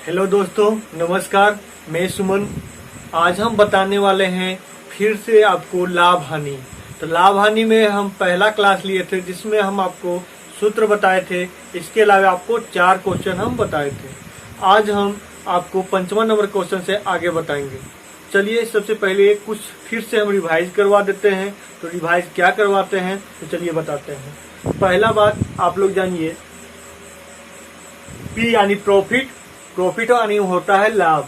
Hello दोस्तों, नमस्कार। मैं सुमन। आज हम बताने वाले हैं फिर से आपको लाभ हानि। तो लाभ हानि में हम पहला क्लास लिए थे जिसमें हम आपको सूत्र बताए थे। इसके अलावा आपको 4 क्वेश्चन हम बताए थे। आज हम आपको 5वां नंबर क्वेश्चन से आगे बताएंगे। चलिए सबसे पहले कुछ फिर से हम रिवाइज करवा देते हैं। तो रिवाइज क्या करवाते हैं तो चलिए बताते हैं। पहला बात आप लोग जानिए, पी यानी प्रॉफिट, प्रॉफिट यानी होता है लाभ।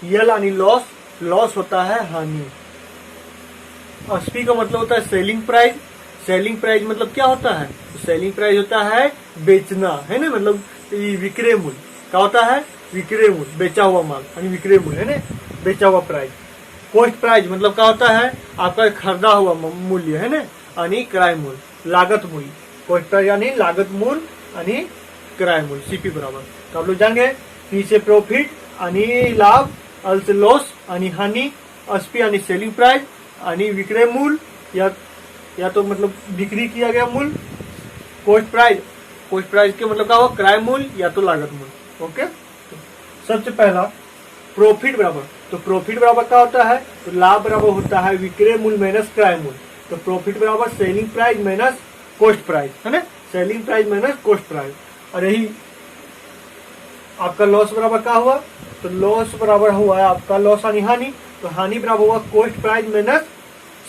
यल यानी लॉस, लॉस होता है हानि। एसपी का मतलब होता है सेलिंग प्राइस। सेलिंग प्राइस मतलब क्या होता है? तो सेलिंग प्राइस होता है बेचना, है ना, मतलब विक्रय मूल्य। क्या होता है? विक्रय मूल्य, बेचा हुआ माल यानी विक्रय मूल्य, है ना, बेचा हुआ प्राइस। कॉस्ट प्राइस मतलब क्या होता है? आपका खरीदा हुआ मूल्य, है ना, यानी क्रय मूल्य, लागत मूल्य। कॉस्ट प्राइस यानी लागत मूल्य यानी क्रय मूल्य, सीपी बराबर। तो आप लोग जानेंगे पी से प्रॉफिट यानी लाभ, एल से लॉस यानी हानि, एसपी यानी सेलिंग प्राइस यानी विक्रय मूल्य या तो मतलब बिक्री किया गया मूल्य। कॉस्ट प्राइस, कॉस्ट प्राइस के मतलब क्या होगा? क्रय मूल्य या तो लागत मूल्य। ओके, तो सबसे पहला प्रॉफिट बराबर, तो प्रॉफिट बराबर क्या होता है? तो लाभ बराबर होता है विक्रय मूल्य माइनस क्रय मूल्य। तो प्रॉफिट बराबर selling price minus cost price, है ना, selling price minus cost price. और यही आपका लॉस बराबर क्या हुआ? तो लॉस बराबर हुआ है आपका लॉस यानी हानि। तो हानि बराबर हुआ cost price minus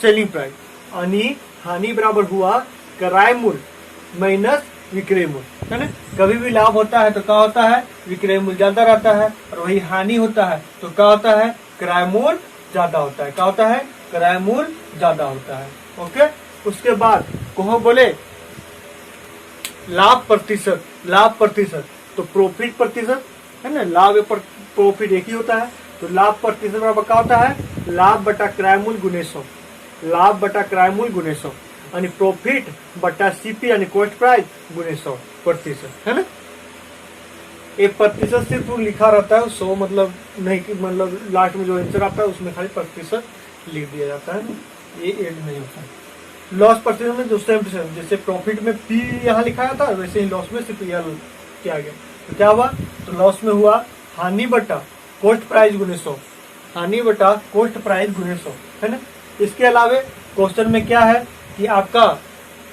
selling price, यानी हानि बराबर हुआ क्रय मूल्य माइनस विक्रय मूल्य, है ना। कभी भी लाभ होता है तो क्या होता है? विक्रय मूल्य ज्यादा रहता है। और वही हानि होता है तो क्या होता है? क्रय मूल्य ज्यादा होता है। क्या होता है? क्रय मूल्य ज्यादा होता है। ओके, उसके बाद कहो बोले लाभ प्रतिशत, लाभ प्रतिशत तो प्रॉफिट प्रतिशत, है ना, लाभ प्रॉफिट एक ही होता है। तो लाभ प्रतिशत बराबर क्या होता है? लाभ बटा क्रय मूल्य गुने 100, लाभ बटा क्रय मूल्य गुने 100 यानी प्रॉफिट बटा सीपी यानी कॉस्ट प्राइस गुने 100 प्रतिशत, है ना। एक प्रतिशत सिर्फ लिखा रहता है, 100 मतलब नहीं कि मतलब लास्ट में जो आंसर आता है उसमें खाली प्रतिशत लिख दिया जाता है ना, ये एड नहीं होता है। लॉस प्रतिशत में जो सेम प्रतिशत, जैसे प्रॉफिट में पी यहाँ लिखाया था वैसे ही लॉस में सिर्फ यल किया गया। तो क्या हुआ? तो लॉस में हुआ हानि बटा कॉस्ट प्राइस गुने 100, हानि बटा कॉस्ट प्राइस गुने 100, है ना। इसके अलावा क्वेश्चन में क्या है कि आपका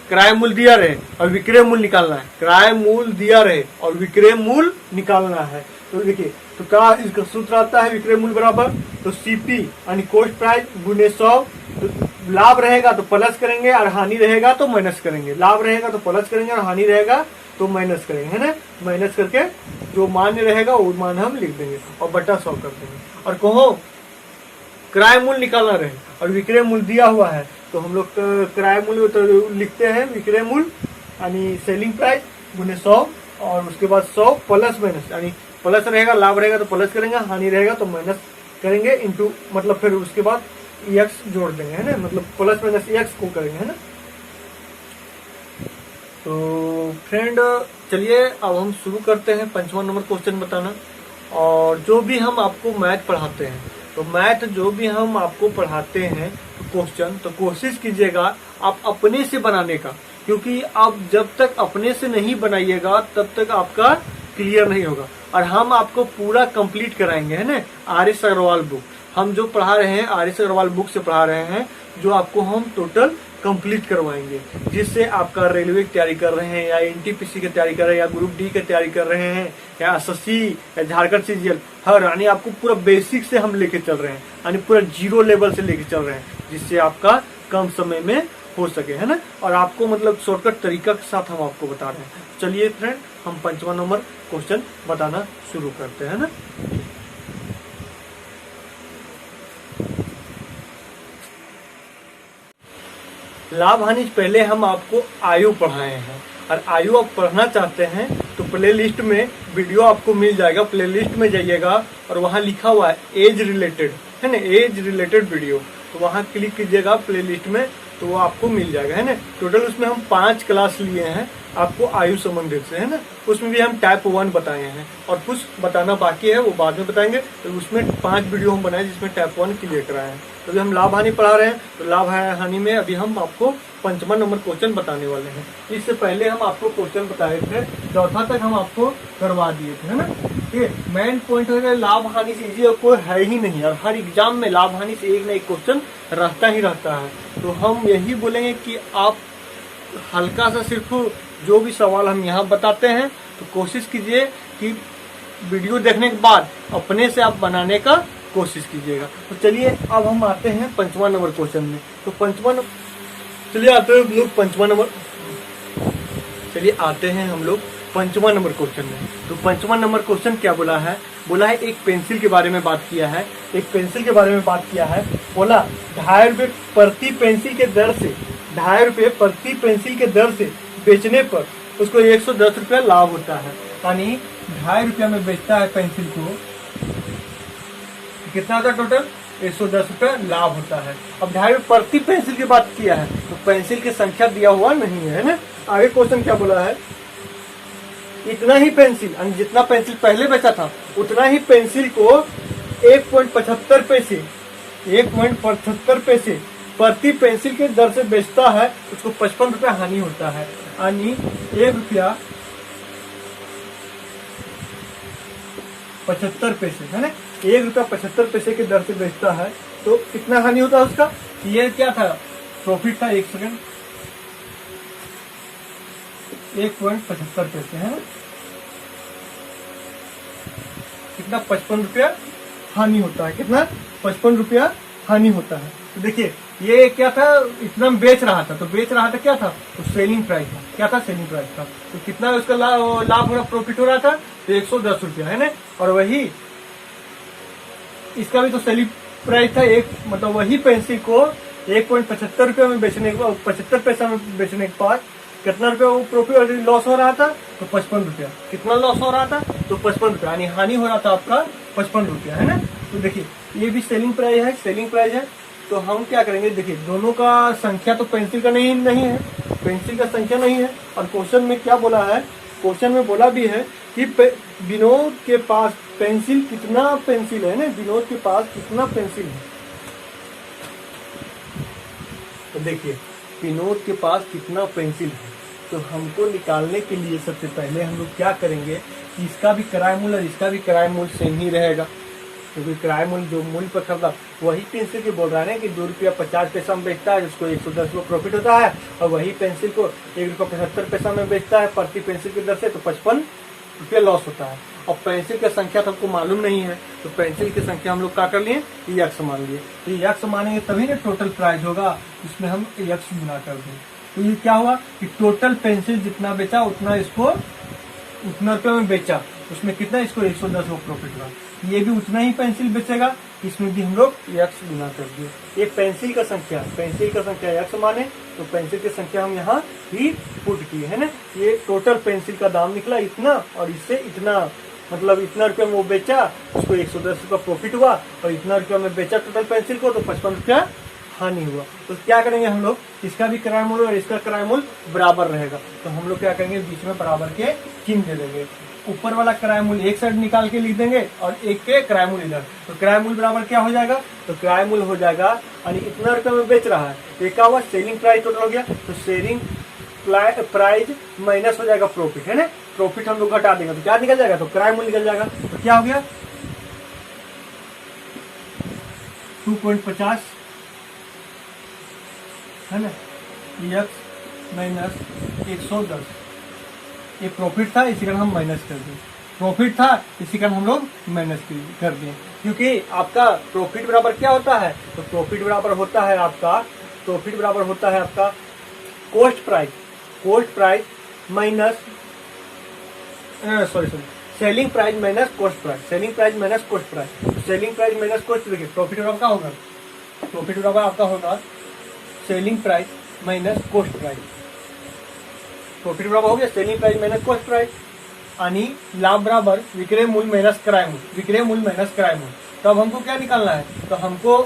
क्रय मूल्य दिया रहे और विक्रय मूल्य निकालना है। क्रय मूल्य दिया रहे और विक्रय मूल्य निकालना है। तो देखिए, तो क्या इसका सूत्र आता है? विक्रय मूल्य बराबर तो सीपी यानी कॉस्ट प्राइस गुने 100। तो लाभ रहेगा तो प्लस करेंगे और हानि रहेगा तो माइनस करेंगे। लाभ रहेगा तो प्लस करेंगे और हानि रहेगा तो माइनस करेंगे, है ना। माइनस करके जो मान रहेगा वो मान हम लिख देंगे और बटा 100 कर देंगे। और कहो क्रय मूल्य निकालना रहे और विक्रय मूल्य दिया हुआ है तो हम लोग क्रय मूल्य तो लिखते हैं विक्रय मूल्य यानी सेलिंग प्राइस गुने 100 और उसके बाद 100 प्लस माइनस, यानी प्लस रहेगा, लाभ रहेगा तो प्लस करेंगे, हानि रहेगा तो माइनस करेंगे, इंटू मतलब फिर उसके बाद एक्स जोड़ देंगे, है ना, मतलब प्लस माइनस एक्स को करेंगे, है ना। तो फ्रेंड चलिए अब हम शुरू करते हैं 5वां नंबर क्वेश्चन बताना। और जो भी हम आपको मैथ पढ़ाते हैं तो मैथ जो भी हम आपको पढ़ाते हैं तो क्वेश्चन तो कोशिश कीजिएगा आप अपने से बनाने का, क्योंकि आप जब तक अपने से नहीं बनाइएगा तब तक आपका क्लियर नहीं होगा। और हम आपको पूरा कंप्लीट कराएंगे, है ना। आर.एस. अग्रवाल बुक हम जो पढ़ा रहे हैं, आर.एस. अग्रवाल बुक से पढ़ा रहे हैं, जो आपको हम टोटल कंप्लीट करवाएंगे, जिससे आपका रेलवे की तैयारी कर रहे हैं या एनटीपीसी की तैयारी कर रहे हैं या ग्रुप डी की तैयारी कर रहे हैं या एसएससी या झारखंड सीजीएल, हर यानी आपको पूरा बेसिक से हम लेके चल रहे हैं, यानी पूरा जीरो लेवल से लेके चल रहे हैं, जिससे आपका कम समय में हो सके, है ना। और आपको मतलब शॉर्टकट तरीका के साथ हम आपको बता रहे हैं। चलिए फ्रेंड हम 5वां नंबर क्वेश्चन बताना शुरू करते हैं ना। लाभ हानि पहले हम आपको आयु पढ़ाए हैं, और आयु आप पढ़ना चाहते हैं तो प्लेलिस्ट में वीडियो आपको मिल जाएगा। प्लेलिस्ट में जाइएगा और वहाँ लिखा हुआ है एज रिलेटेड, है ना, एज रिलेटेड वीडियो, तो वहाँ क्लिक कीजिएगा प्लेलिस्ट में तो वो आपको मिल जाएगा, है ना। टोटल उसमें हम 5 क्लास लिए हैं आपको आयु संबंधित से, है ना। उसमें भी हम टाइप 1 बताए हैं और कुछ बताना बाकी है वो बाद में बताएंगे। तो उसमें 5 वीडियो हम बनाए जिसमें टाइप 1 क्लियर कराए हैं। तो अभी हम लाभ हानि पढ़ा रहे हैं, तो लाभ हानि में अभी हम आपको 5वां नंबर क्वेश्चन बताने वाले हैं। इससे पहले हम आपको क्वेश्चन बताए थे, चौथा तक हम आपको करवा दिए थे, है ना। ये मेन पॉइंट है, लाभ हानि से इजी कोई है ही नहीं, और हर एग्जाम में लाभ हानि से एक ना एक क्वेश्चन रहता ही रहता है। तो हम यही बोलेंगे कि आप हल्का सा सिर्फ जो भी सवाल हम यहाँ बताते हैं तो कोशिश कीजिए कि वीडियो देखने के बाद अपने से आप बनाने का कोशिश कीजिएगा। तो चलिए अब हम आते हैं 5वां नंबर क्वेश्चन में। तो चलिए आते हैं हम लोग 5वां नंबर, चलिए आते हैं हम लोग 5वां नंबर क्वेश्चन में। तो 5वां नंबर क्वेश्चन क्या बोला है, बोला है एक पेंसिल के बारे में बात किया है, एक पेंसिल के बारे में बात किया है। बोला 2.5 रुपये प्रति पेंसिल के दर से, 2.5 रुपये प्रति पेंसिल के दर से बेचने पर उसको 110 रुपया लाभ होता है। यानी 2.5 रुपया में बेचता है पेंसिल को, कितना होता है टोटल 110 रुपया लाभ होता है। अब 2.5 रुपये प्रति पेंसिल की बात किया है, तो पेंसिल की संख्या दिया हुआ नहीं है ना। आगे क्वेश्चन क्या बोला है, इतना ही पेंसिल, जितना पेंसिल पहले बेचा था उतना ही पेंसिल को 1.75 पैसे, 1.75 पैसे प्रति पेंसिल के दर से बेचता है, उसको 55 रुपया हानि होता है। यानी 1 रुपया 75 पैसे, है ना, 1 रुपया 75 पैसे के दर से बेचता है, तो कितना हानि होता है उसका। ये क्या था, प्रॉफिट था, 1 सेकंड, 1.75 पैसे, है ना, कितना 55 रुपया हानि होता है, कितना 55 रुपया हानि होता है। तो देखिए ये क्या था, इतना बेच रहा था, तो बेच रहा था क्या था, तो सेलिंग प्राइस था, क्या था, सेलिंग प्राइस था। तो कितना उसका लाभ हो रहा, प्रॉफिट हो रहा था, तो 110 रुपया, है ना। और वही इसका भी तो सेलिंग प्राइस था, एक मतलब वही पेंसिल को 1.75 रुपये में बेचने के बाद, 75 पैसा में बेचने के बाद कितना रुपया वो प्रॉफिट लॉस हो रहा था, तो 55 रुपया। कितना लॉस हो रहा था, तो 55 रुपया, यानी हानि हो रहा था आपका 55 रुपया, है ना। तो देखिए ये भी सेलिंग प्राइस है, सेलिंग प्राइस है। तो हम क्या करेंगे, देखिए दोनों का संख्या तो पेंसिल का नहीं है, पेंसिल का संख्या नहीं है। और क्वेश्चन में क्या बोला है, क्वेश्चन में बोला भी है कि विनोद के पास पेंसिल कितना पेंसिल है ना, विनोद के पास कितना पेंसिल है। तो देखिए विनोद के पास कितना पेंसिल है, तो हमको निकालने के लिए सबसे पहले हम लोग क्या करेंगे कि इसका भी किराया मूल्य और इसका भी किराया मूल्य सेम ही रहेगा, क्योंकि किराया मूल्य जो मूल्य पर खरीदा वही पेंसिल के बोल रहा है कि 2 रुपया 50 पैसा में बेचता है, जिसको 110 रुपये प्रॉफिट होता है, और वही पेंसिल को 1 रुपया 75 पैसा में बेचता है प्रति पेंसिल की दर से, तो 55 रुपया लॉस होता है। और पेंसिल की संख्या तो हमको मालूम नहीं है, तो पेंसिल की संख्या हम लोग क्या कर लिए, यक्स मान लिए। तो यक्स मानेंगे तभी ना टोटल प्राइस होगा, इसमें हम यक्स गुना कर दें। तो ये क्या हुआ कि टोटल पेंसिल जितना बेचा उतना इसको उतना रुपये में बेचा, उसमें कितना इसको 110 रुपये प्रॉफिट हुआ। ये भी उतना ही पेंसिल बेचेगा, इसमें भी हम लोग यक्स गुना कर दिए। ये पेंसिल का संख्या यक्स माने, तो पेंसिल की संख्या हम यहाँ ही पुट किए, है ना। ये टोटल पेंसिल का दाम निकला इतना, और इससे इतना, मतलब इतना रुपया में वो बेचा, उसको 110 रुपया प्रॉफिट हुआ, और इतना रुपया में बेचा टोटल पेंसिल को, तो 55 रुपया हानि हुआ। तो क्या करेंगे हम लोग, इसका भी किराया मूल्य और इसका किराया मूल्य बराबर रहेगा, तो हम लोग क्या करेंगे, बीच में बराबर के चिन्ह दे देंगे। ऊपर वाला किराया मूल्य एक साइड निकाल के लिख देंगे और एक के किराया मूल्य इधर, तो किराया मूल्य बराबर क्या हो जाएगा, तो किराया मूल्य हो जाएगा, यानी इतना रुपये में बेच रहा है, तो क्या हुआ, सेलिंग प्राइस टोटल हो गया, तो सेलिंग प्राइस माइनस हो जाएगा प्रॉफिट, है ना। प्रॉफिट हम लोग घटा देंगे तो क्या निकल जाएगा, तो किराया मूल्य निकल जाएगा। तो क्या हो गया, 2.50, है ना, यक्स माइनस 110, ये प्रॉफिट था, इसी कारण हम माइनस कर दिए, प्रॉफिट था इसी कारण हम लोग माइनस कर दिए। क्योंकि आपका प्रॉफिट बराबर क्या होता है, तो प्रॉफिट बराबर होता है आपका, प्रॉफिट बराबर होता है आपका cost price minus selling price minus cost price, selling price minus cost price, selling price minus cost. देखिए प्रॉफिट बराबर क्या होगा, प्रॉफिट बराबर आपका होगा selling price minus cost price, profit बराबर हो गया selling price minus cost price, यानी लाभ बराबर विक्रय मूल्य माइनस किराया मूल्य, विक्रय मूल्य माइनस किराया मूल्य। तो अब हमको क्या निकालना है, तो हमको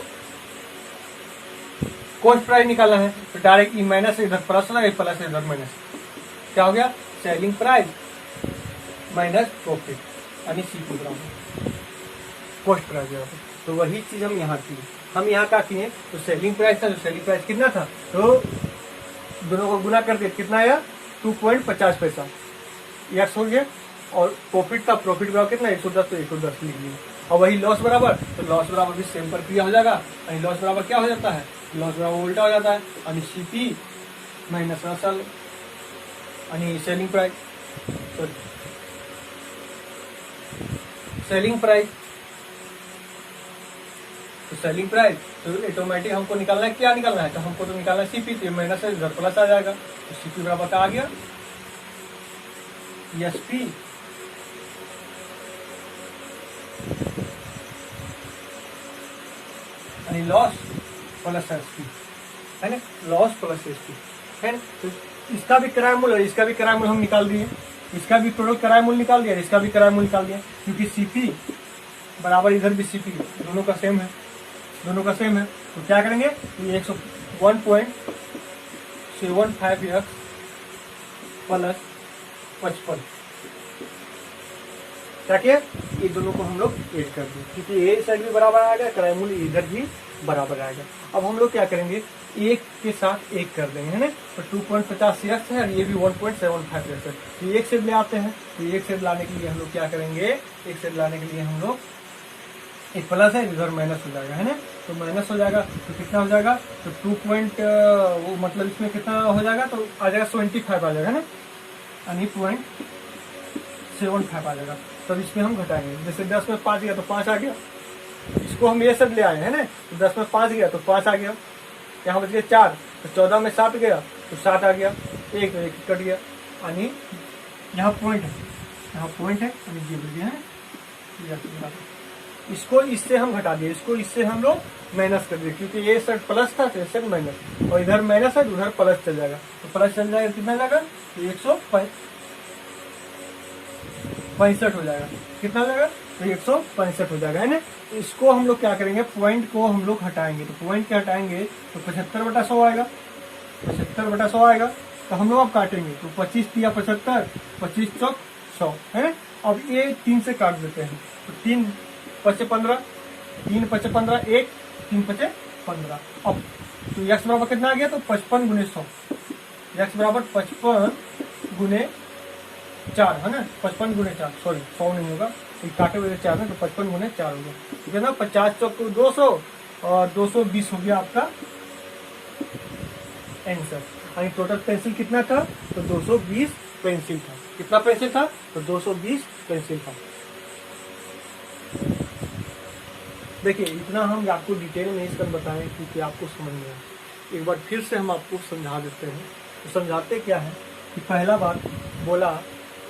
कॉस्ट प्राइस निकालना है, तो डायरेक्ट ई माइनस इधर प्लस लगा, प्लस इधर माइनस, क्या हो गया, सेलिंग प्राइस माइनस प्रॉफिट, यानी सी को बराबर कॉस्ट प्राइस बराबर। तो वही चीज हम यहाँ की हम यहाँ क्या किए, तो सेलिंग प्राइस था, तो सेलिंग प्राइस कितना था, तो दोनों को गुना करके कितना आया 2.50 पैसा यस हो गया। और प्रॉफिट था, प्रॉफिट बराबर कितना 110, तो 110 लिख लिया। और वही लॉस बराबर, तो लॉस बराबर भी सेम प्रक्रिया हो जाएगा। यानी लॉस बराबर क्या हो जाता है, लॉस बराबर उल्टा हो जाता है, यानी सीपी माइनस असल यानी सेलिंग प्राइस, सेलिंग प्राइस। तो सेलिंग प्राइस तो ऑटोमेटिक हमको निकालना है, क्या निकालना है, तो हमको तो निकालना है सीपी, तो माइनस से इधर प्लस आ जाएगा, तो सीपी बराबर क्या आ गया एसपी यानी लॉस प्लस एसपी है ना, लॉस प्लस एसपी है ना। तो इसका भी किराया मूल्य और इसका भी किराया मूल्य हम निकाल दिए, इसका भी प्रोडक्ट किराया मूल्य निकाल दिया, इसका भी किराया मूल्य निकाल दिया, क्योंकि सीपी बराबर इधर भी सीपी दोनों का सेम है, दोनों का सेम है। तो क्या करेंगे, 101.75 प्लस 55 क्या किया, ये दोनों को हम लोग ऐड कर दें, क्योंकि ये साइड भी बराबर आएगा, किराया मूल्य इधर भी बराबर आएगा। अब हम लोग क्या करेंगे, एक के साथ एक कर देंगे है ना, तो 2.50 एक्स है और ये भी 1.75 एक्स है, तो एक से ले आते हैं। तो एक से लाने के लिए हम लोग क्या करेंगे, एक से लाने के लिए हम लोग एक प्लस है इधर माइनस हो जाएगा है ना, तो माइनस हो जाएगा तो कितना हो जाएगा, तो 2 मतलब इसमें कितना हो जाएगा, तो आ जाएगा 75 आ जाएगा ना, यानी 0.75 आ जाएगा। तब इसमें हम घटाएंगे, जैसे 10 में 5 गया तो 5 आ गया, इसको हम ये सब ले आए हैं ना, तो 10 में 5 गया तो 5 आ गया, यहाँ बच गया 4, तो 14 में 7 गया तो 7 आ गया, एक तो एक कट गया, यानी यहाँ पॉइंट है, यहाँ पॉइंट है, यानी ये बच गया है। इसको इससे हम घटा दिए, इसको इससे हम लोग माइनस कर दिए, क्योंकि ये साइड प्लस था तो ये माइनस, और इधर माइनस है तो उधर प्लस चल जाएगा, तो प्लस चल जाएगा कितना जाएगा, 165 हो जाएगा, कितना जाएगा, तो 165 हो जाएगा है ना। इसको हम लोग क्या करेंगे, पॉइंट को हम लोग हटाएंगे, तो पॉइंट क्या हटाएंगे, तो 75/100 आएगा, 75/100 आएगा। तो हम लोग अब काटेंगे, तो 25 दिया 75, 25 चौक 100 है। अब ये 3 से काट देते हैं, तो 3 5 15, 3 5 15, 1 3 5 15। अब तो x बराबर कितना आ गया, तो 55 गुने 100, x बराबर 55 गुने 4 है ना, 55 गुने 4, सॉरी 100 नहीं होगा, काटे हुए 4 है, तो 55 गुने 4 हो गया, ठीक है ना। 50 चौक तो 200 और 220 हो गया आपका आंसर। यानी टोटल पेंसिल कितना था, तो 220 पेंसिल था। कितना पेंसिल था, तो 220 पेंसिल था। देखिए इतना हम आपको डिटेल में इसका बताएं क्योंकि आपको समझ में आए। एक बार फिर से हम आपको समझा देते हैं। तो समझाते क्या है कि पहला बात बोला,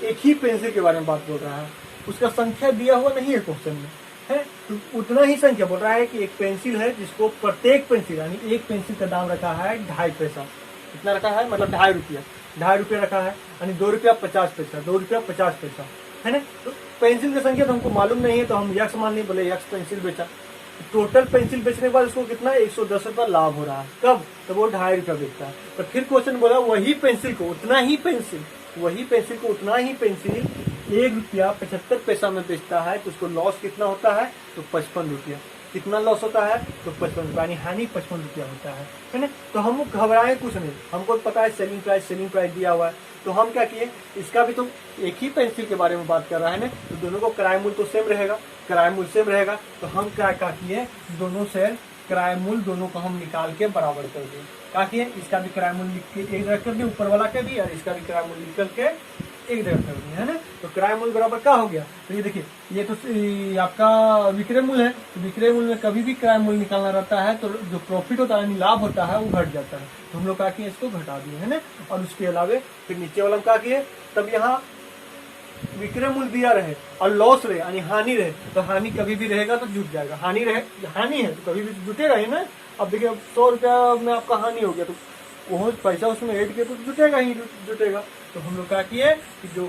एक ही पेंसिल के बारे में बात बोल रहा है, उसका संख्या दिया हुआ नहीं है क्वेश्चन में, है तो उतना ही संख्या बोल रहा है कि एक पेंसिल है जिसको प्रत्येक पेंसिल यानी एक पेंसिल का दाम रखा है 2.5 पैसा। कितना रखा है, मतलब 2.5 रुपया, 2.5 रुपया रखा है, यानी 2 रुपया 50 पैसा, 2 रुपया 50 पैसा है ना। तो पेंसिल की संख्या तो हमको मालूम नहीं है, तो हम यक्स मान नहीं, बोले यक्स पेंसिल बेचा। टोटल पेंसिल बेचने के बाद उसको कितना 110 रुपया लाभ हो रहा है। कब, तो वो 2.5 रुपया बेचता है। तो फिर क्वेश्चन बोला वही पेंसिल को उतना ही पेंसिल, वही पेंसिल को उतना ही पेंसिल 1 रुपया 75 पैसा में बेचता है, तो उसको लॉस कितना होता है, तो 55 रुपया। कितना लॉस होता है, तो 55 रुपया, यानी हानि 55 रुपया होता है ना। तो हम घबराए कुछ नहीं, हमको पता है सेलिंग प्राइस दिया हुआ है। तो हम क्या किए, इसका भी तो एक ही पेंसिल के बारे में बात कर रहा है ना, तो दोनों को किराया मूल्य तो सेम रहेगा, किराया मूल्य सेम रहेगा। तो हम क्या किए, दोनों से किराया मूल्य दोनों को हम निकाल के बराबर कर दिए। क्या किए, इसका भी किराया मूल्य लिख के एक जगह कर दिए, ऊपर वाला के भी, और इसका भी किराया मूल्य निकल के एक जगह कर दिया है ना। तो किराया मूल्य बराबर क्या हो गया, तो ये देखिए ये तो आपका विक्रय मूल्य है। तो विक्रय मूल्य में कभी भी किराया मूल्य निकालना रहता है तो जो प्रॉफिट होता है यानी लाभ होता है वो घट जाता है। तो हम लोग क्या किए, इसको घटा दिए है ना। और उसके अलावे फिर नीचे वाला क्या किए, तब यहाँ विक्रय मूल्य दिया रहे और लॉस रहे यानी हानि रहे, तो हानि कभी भी रहेगा तो जुट जाएगा। हानि है तो कभी भी जुटेगा ही ना। अब देखिए 100 रुपया में आपका हानि हो गया, तो वो पैसा उसमें ऐड किया तो जुटेगा ही जुटेगा। तो हम लोग क्या किए कि जो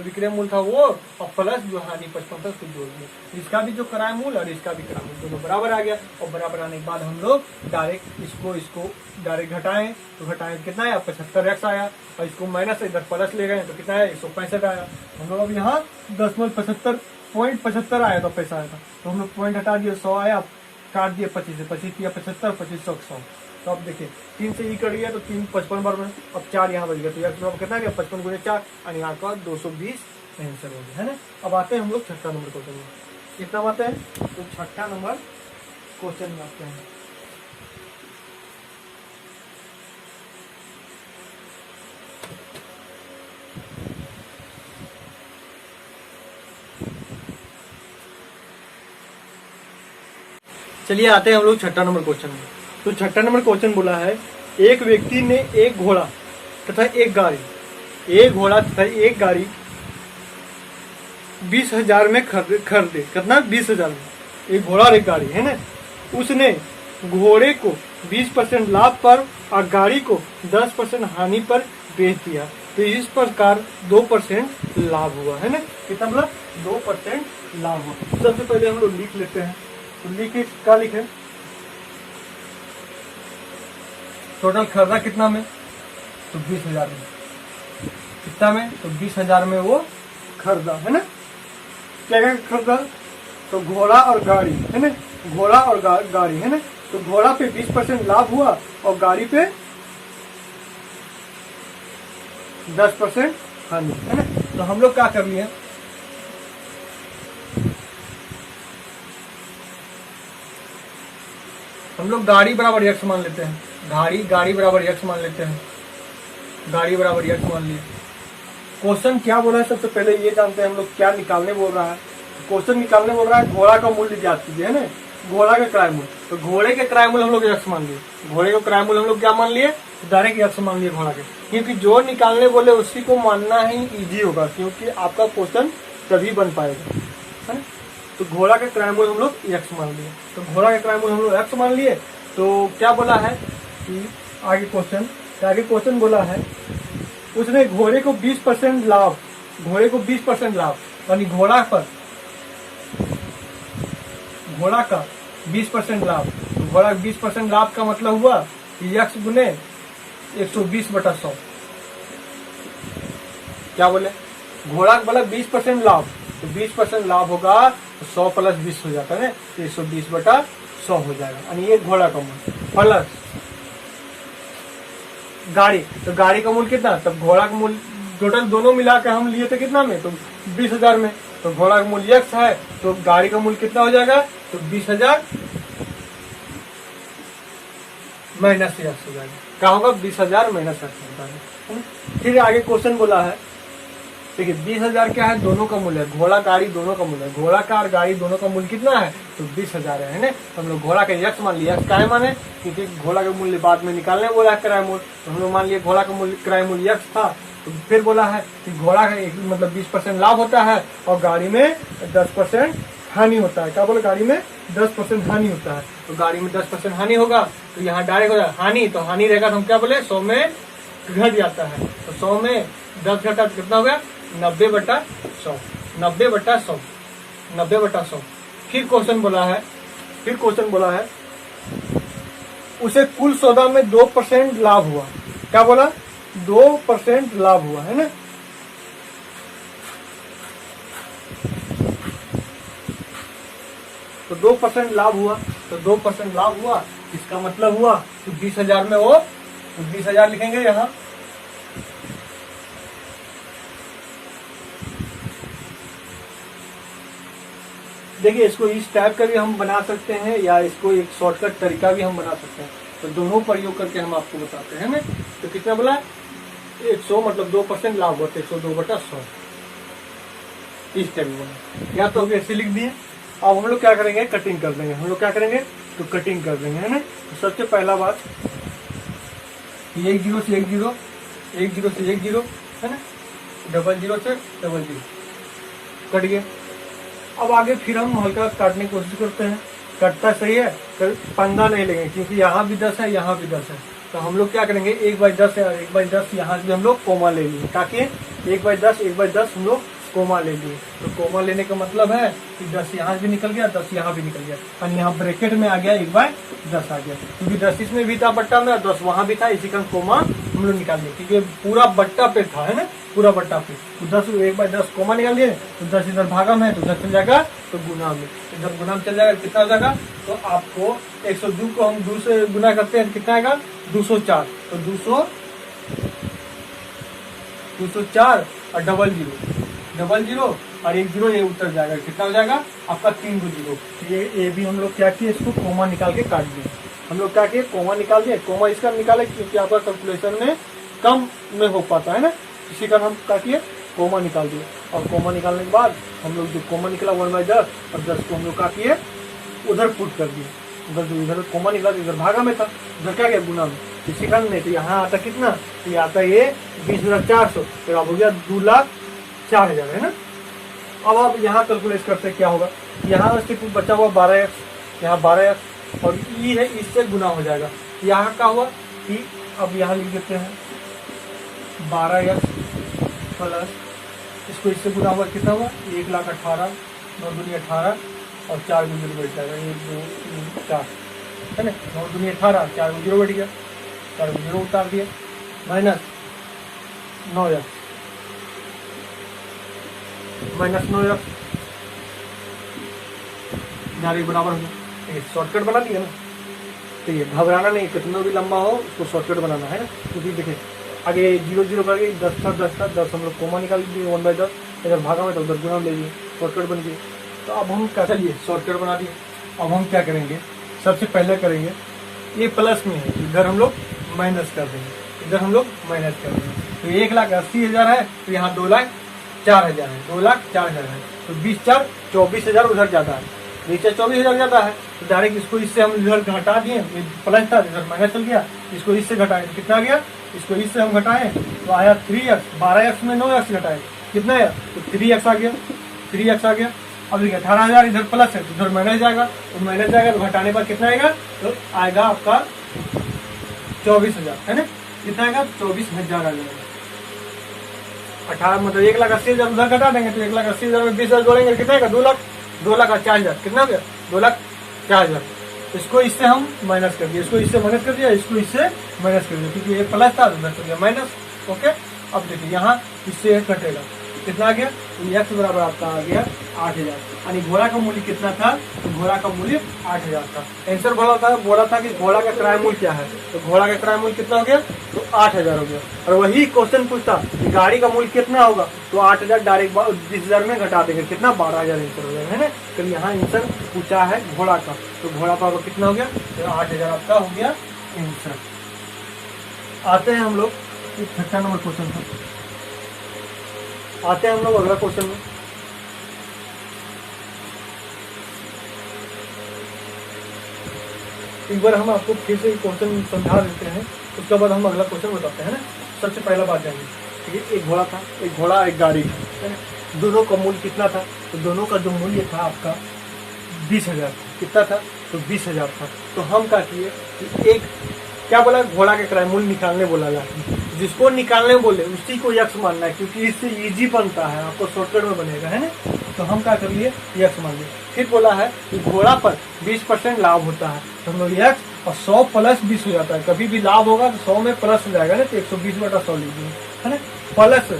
विक्रय मूल्य था वो और प्लस जो हानि 55 था उसको जोड़ दिए। इसका भी जो किराया मूल्य और इसका भी किराया मूल्य दोनों बराबर आ गया। और बराबर आने के बाद हम लोग डायरेक्ट इसको डायरेक्ट घटाएं, तो घटाएं कितना आया, 75x आया। और इसको माइनस इधर प्लस ले गए तो कितना आया, 165 आया। हम लोग अब यहाँ 10.75 आया था पैसा आया था, तो हम लोग पॉइंट हटा दिए, 100 आया काट दिए 25 से, 25 किया 75, 25 100। तो अब देखिए 3 से ई कट गया तो 3 55 बार में, अब 4 यहाँ बच गया, तो यार कितना गया 55 गुणे 4 और यहाँ का 220 आंसर हो गया है ना। अब आते हैं हम लोग छठा नंबर क्वेश्चन में, कितना आते हैं तो छठा नंबर क्वेश्चन में आते हैं। चलिए आते हैं हम लोग छठा नंबर क्वेश्चन में। तो छठा नंबर क्वेश्चन बोला है एक व्यक्ति ने एक घोड़ा तथा एक गाड़ी, एक घोड़ा तथा एक गाड़ी 20,000 में खरीदे। कितना 20,000 में, एक घोड़ा और एक गाड़ी है ना। उसने घोड़े को 20% लाभ पर और गाड़ी को 10% हानि पर बेच दिया, तो इस प्रकार 2% लाभ हुआ है ना। कितना मतलब 2% लाभ हुआ। सबसे पहले हम लोग लिख लेते हैं, तो लिखे क्या लिखे, टोटल खरीदा कितना में तो 20,000 में, कितना में तो 20,000 में वो खरीदा है ना। क्या क्या खरीदा तो घोड़ा और गाड़ी है ना, घोड़ा और गाड़ी है ना। तो घोड़ा पे 20% लाभ हुआ और गाड़ी पे 10% हानि है ना। तो हम लोग क्या कर लिए, हम लोग गाड़ी बराबर x मान लेते हैं, गाड़ी बराबर x मान लेते हैं, गाड़ी बराबर x मान लिए। क्वेश्चन क्या बोला है सबसे पहले ये जानते हैं हम लोग, क्या निकालने बोल रहा है। क्वेश्चन निकालने बोल रहा है घोड़ा का मूल्य ज्ञात कीजिए है ना, घोड़ा का किराया मूल्य। तो घोड़े के किराया मूल्य हम लोग x मान लिए, घोड़े का किराया मूल्य हम लोग क्या मान लिए, डायरेक्ट x मान लिए घोड़ा के, क्योंकि जो निकालने बोले उसी को मानना ही इजी होगा, क्योंकि आपका क्वेश्चन तभी बन पाएगा है ना। तो घोड़ा का किराया मूल्य हम लोग x मान लिए, तो घोड़ा का किराया मूल्य हम लोग x मान लिए। तो क्या बोला है कि आगे क्वेश्चन बोला है उसने घोड़े को 20% लाभ, घोड़े को 20% लाभ, यानी घोड़ा का 20% लाभ। तो घोड़ा 20% लाभ का मतलब हुआ कि x गुने 120/100। क्या बोले, घोड़ा का बोला 20% लाभ, तो 20% लाभ होगा तो 100 + 20 हो जाता है, तो 120/100 हो जाएगा, यानी ये घोड़ा का मूल्य। प्लस गाड़ी, तो गाड़ी का मूल्य कितना, तब घोड़ा का मूल्य टोटल दोनों मिला के हम लिए थे कितना में तो 20,000 में। तो घोड़ा का मूल्य x है, तो गाड़ी का मूल्य कितना हो जाएगा तो 20,000 माइनस x हो जाएगा। क्या होगा 20,000 माइनस x होता है। फिर आगे क्वेश्चन बोला है, देखिए 20,000 क्या है, दोनों का मूल्य है, घोड़ा गाड़ी दोनों का मूल्य है, घोड़ा का और गाड़ी दोनों का मूल्य कितना है तो 20,000 है ना। तो हम लोग घोड़ा का x मान लिया, क्या माने क्योंकि घोड़ा का मूल्य बाद में निकालने बोला है किराया मूल्य, तो हम लोग मान लिए घोड़ा का मूल्य किराया मूल्य x था। तो फिर बोला है कि घोड़ा का मतलब 20% लाभ होता है और गाड़ी में 10% हानि होता है। क्या बोले, गाड़ी में 10% हानि होता है, तो गाड़ी में 10% हानि होगा तो यहाँ डायरेक्ट हो जाए हानि, तो हानि रहेगा तो हम क्या बोले 100 में घट जाता है, तो 100 में 10 घटा तो कितना हो गया 90/100, 90/100, 90/100। फिर क्वेश्चन बोला है उसे कुल सौदा में 2% लाभ हुआ। क्या बोला 2% लाभ हुआ है ना। तो 2% लाभ हुआ, तो 2% लाभ हुआ, इसका मतलब हुआ कि 20,000 में वो 20,000 लिखेंगे यहाँ, देखिए इसको इस टाइप का भी हम बना सकते हैं या इसको एक शॉर्टकट तरीका भी हम बना सकते हैं, तो दोनों प्रयोग करके हम आपको बताते हैं ना। तो कितना बोला 100 मतलब 2% लाभ होता है 102/100, इस टाइप में या तो ऐसे लिख दिए। अब हम लोग क्या करेंगे कटिंग कर देंगे, हम लोग क्या करेंगे तो कटिंग कर देंगे है ना। तो सबसे पहला बात 1 0 से 1 0, 1 0 से 1 0 है ना, 0 0 से 0 0 कट गया। अब आगे फिर हम हल्का काटने की कोशिश करते हैं, कटता सही है तो पंगा नहीं लेंगे क्योंकि यहाँ भी 10 है यहाँ भी 10 है, तो हम लोग क्या करेंगे 1/10 है और 1/10 यहाँ से हम लोग कोमा ले लिए, ताकि 1/10 हम लोग कोमा ले लिए। तो कोमा लेने का मतलब है कि 10 यहाँ भी निकल गया 10 यहाँ भी निकल गया और यहाँ ब्रैकेट में आ गया 1/10 आ गया, क्योंकि 10 इसमें भी था बट्टा में और 10 वहां भी था, इसी का कोमा हम लोग निकाल दिए, क्योंकि पूरा बट्टा पे था, है ना, पूरा बट्टा पे। तो 10 1 बाय 10 कॉमा निकाल दिए, तो 10 इधर भागा में है तो 10 चल जाएगा तो गुना में, इधर गुना में चल जाएगा, कितना हो जाएगा, तो आपको 102 को हम 2 से गुना करते हैं, कितना आएगा 204, तो 204 और डबल जीरो और 1 जीरो, ये उत्तर जाएगा, कितना हो जाएगा आपका 3 जीरो। ये भी हम लोग क्या किए, इसको कोमा निकाल के काट दिए, हम लोग क्या किए, कोमा निकाल दिए, कोमा इसका निकाले क्योंकि आपका कैलकुलेशन में कम में हो पाता है ना, इसी कारण हम क्या किए, कोमा निकाल दिए। और कोमा निकालने के बाद हम लोग जो कोमा निकला 1/10 और 10 को हम लोग क्या किए, उधर पुट कर दिए, उधर जो इधर कोमा निकला तो इधर भागा में था, उधर क्या गया गुना में, इसी कारण नहीं। तो यहाँ आता कितना, तो ये आता ये 20,400, तो अब हो गया 2,04,000, है ना। अब आप यहाँ कैलकुलेट करते क्या होगा, यहाँ सिर्फ बचा हुआ 12x, यहाँ 12x और ई है, इससे गुना हो जाएगा। यहाँ का हुआ कि अब यहाँ लिख देते हैं 12x प्लस इसको इससे गुना हुआ, कितना हुआ 1,18,000, 9 दूनी 18 और 4 को 0 बैठ जाएगा, 1 2 3 4, है ना, 9 दूनी 18, 4 को 0 बैठ गया, 4 को 0 उतार दिया, माइनस 9x बराबर हो गया। शॉर्टकट बना दिया ना, तो ये घबराना नहीं, कितना भी लंबा हो उसको शॉर्टकट बनाना है ना, क्योंकि देखिए आगे 0 0 करके 10 था 10 हम लोग कोमा निकाल दिए 1/10, इधर भागा में तो उधर गुना ले लिए, शॉर्टकट बन गई। तो अब हम क्या, चलिए शॉर्टकट बना दिए। अब हम क्या करेंगे, सबसे पहले करेंगे ये प्लस में है, इधर हम लोग माइनस कर देंगे, इधर हम लोग माइनस कर देंगे। तो 1,80,000 है, तो यहाँ 2,04,000 है, 2,04,000 है, तो 20,4 24,000 उधर ज्यादा है, नीचे 24,000 ज्यादा है, तो डायरेक्ट इसको इससे हम इधर घटा दिए, प्लस था इधर माइनस चल गया, इसको इससे घटाए तो कितना गया, इसको इससे हम घटाएं तो आया 3x, 12x में 9x घटाए कितना है, तो 3x आ गया, 3x आ गया। अब देखिए 18,000 इधर प्लस है तो इधर माइनस जाएगा, तो माइनस जाएगा तो घटाने पर कितना आएगा, तो आएगा आपका 24,000, है ना, कितना आएगा 24,000 आ जाएगा। 18 मतलब 1,80,000 उधर घटा देंगे तो 1,80,000 में 20,000 जोड़ेंगे, कितना आएगा 2,04,000, कितना हो गया 2,04,000। इसको इससे हम माइनस कर दिया, इसको इससे माइनस कर दिया, इसको इससे माइनस कर दिया, क्योंकि ये प्लस था उधर कर दिया माइनस। ओके, अब देखिए यहाँ इससे कटेगा, कितना आ गया, तो x बराबर आपका आ गया 8,000, यानी घोड़ा का मूल्य कितना था, तो घोड़ा का मूल्य 8,000 था। आंसर बोला था कि घोड़ा का क्रय मूल्य क्या है, तो घोड़ा का क्रय मूल्य कितना हो गया, तो 8,000 हो गया। और वही क्वेश्चन पूछता कि गाड़ी का मूल्य कितना होगा, तो 8,000 डायरेक्ट 20,000 में घटा देंगे, कितना 12,000 आंसर हो गया, है ना। तो यहाँ आंसर पूछा है घोड़ा का, तो घोड़ा का कितना हो गया, तो 8,000 आपका हो गया आंसर। आते हैं हम लोग 6 नंबर क्वेश्चन पर, आते हैं हम लोग अगला क्वेश्चन में। एक बार हम आपको फिर से क्वेश्चन समझा देते हैं, उसके बाद हम अगला क्वेश्चन बताते हैं ना। सबसे पहला बात जाएंगे, एक घोड़ा था, एक घोड़ा एक गाड़ी था, दोनों का मूल्य कितना था, तो दोनों का जो मूल्य था आपका 20,000, कितना था, तो 20,000 था। तो हम क्या किए कि एक क्या बोला, घोड़ा के क्रय मूल्य निकालने बोला जाता, जिसको निकालने बोले उसी को यक्स मानना है, क्योंकि इससे इजी बनता है, आपको शॉर्टकट में बनेगा, है ना। तो हम क्या कर लिए, यक्स मान लिए। फिर बोला है कि घोड़ा पर 20% लाभ होता है, तो हम लोग यक्स और 100 प्लस 20 हो जाता है, कभी भी लाभ होगा तो 100 में प्लस हो जाएगा ना, तो 120/100 लीजिए, है ना, प्लस।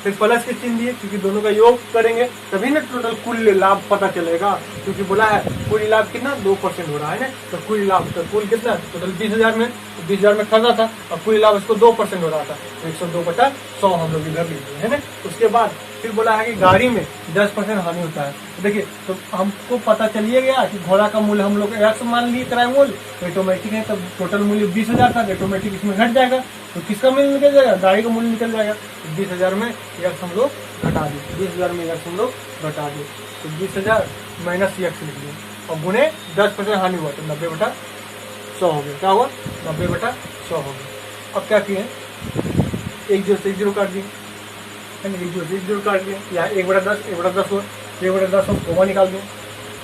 फिर प्लस के चिन्ह दिए, क्योंकि दोनों का योग करेंगे तभी ना टोटल कुल लाभ पता चलेगा, क्योंकि बोला है कुल लाभ कितना 2% हो रहा है ना, तो कुल लाभ तो कुल कितना टोटल 20,000 में, तो 20,000 में खर्चा था और कुल लाभ इसको 2% हो रहा था, तो 102/100 हम लोग इधर लीजिए, है ना। उसके बाद फिर बोला है कि गाड़ी में 10% हानि होता है, तो देखिए तो हमको पता चलिए गया कि घोड़ा का मूल्य हम लोग एक्स मान लिए क्रय मूल्य, तो ऑटोमेटिक है, तब टोटल मूल्य 20,000 था, ऑटोमेटिक इसमें घट जाएगा, तो किसका मूल्य निकल जाएगा, गाड़ी का मूल्य निकल जाएगा। तो 20,000 में एक्स हम लोग घटा दिए, 20,000 में एक्स हम लोग घटा दिए, तो 20,000 माइनस एक्स लिख दिए और गुणे 10% हानि हुआ, तो 90/100 हो गया, क्या हुआ 90/100 हो गया। अब क्या किए, 1 0 से 1 0 काट दिए, 1 0 काट दिए, यहाँ 1/10 1/10 हुआ, 1/10 हम कोमा निकाल दिए,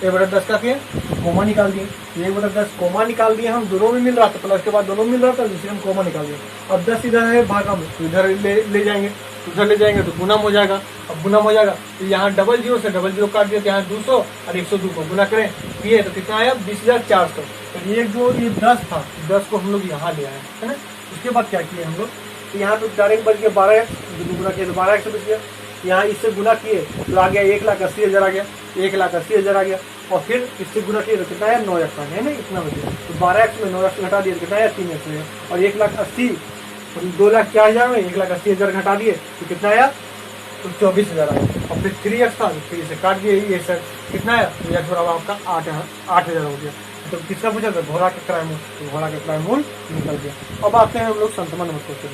1/10 का किए कोमा निकाल दिए, 1/10 कोमा निकाल दिए, हम दोनों में मिल रहा था, प्लस के बाद दोनों मिल रहा था, जिससे हम कोमा निकाल दिए। अब 10 इधर है भागा में, तो इधर ले जाएंगे, उधर ले जाएंगे तो गुना हो जाएगा। अब गुना हो जाएगा तो यहाँ 00 से 00 काट दिया, तो यहाँ 200 और 102 को गुना करें ये तो कितना आया 20,400। तो ये जो ये 10 था, 10 को हम लोग यहाँ ले आए, है ना। उसके बाद क्या किए हम लोग तो यहाँ पे डायरेक्ट बच गया 12x, गुना किया तो 12x बच गया। यहाँ इससे गुना किए तो आ गया 1,80,000 आ गया, 1,80,000 आ गया। और फिर इससे गुना किए तो कितना है 9x आ गया, है ना, इतना बच गया। तो 12x में 9x घटा दिए तो कितना है 3x हो गया। और 1,80,000 2,04,000 में 1,80,000 घटा दिए तो कितना आया, तो 24,000 आया। और फिर 3x था तो 3 से काट दिए, ये सर कितना आया, तो x बराबर आपका 8,000 हो गया। तो किसका पूछा था, घोड़ा के क्रयमूल, तो घोड़ा के क्रयमूल निकल गया। अब आते हैं हम लोग संतमा नंबर क्वेश्चन,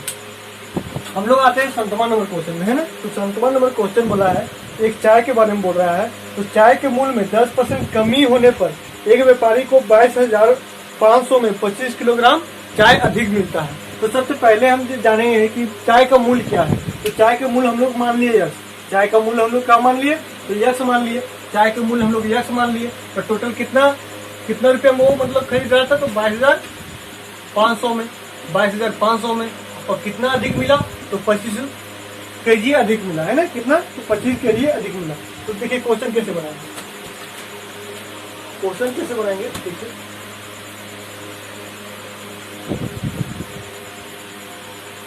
हम लोग आते हैं संतमा नंबर क्वेश्चन में, है ना। तो संतमा नंबर क्वेश्चन बोला है, एक चाय के बारे में बोल रहा है। तो चाय के मूल्य में 10% कमी होने पर एक व्यापारी को 22,500 में 25 किलोग्राम चाय अधिक मिलता है। तो सबसे पहले हम जानेंगे कि चाय का मूल्य क्या है। तो चाय के मूल्य हम लोग मान लिए यक्स, चाय का मूल्य हम लोग क्या मान लिए, तो यक्स मान लिए, चाय के मूल्य हम लोग यक्स मान लिए। तो टोटल कितना रुपया में वो मतलब खरीद रहा था, तो 22,500 में, 22,500 में। और कितना अधिक मिला, तो 25 kg अधिक मिला, है ना, कितना, तो 25 kg अधिक मिला। तो देखिए क्वेश्चन कैसे बनाएंगे, क्वेश्चन कैसे बनाएंगे, देखिए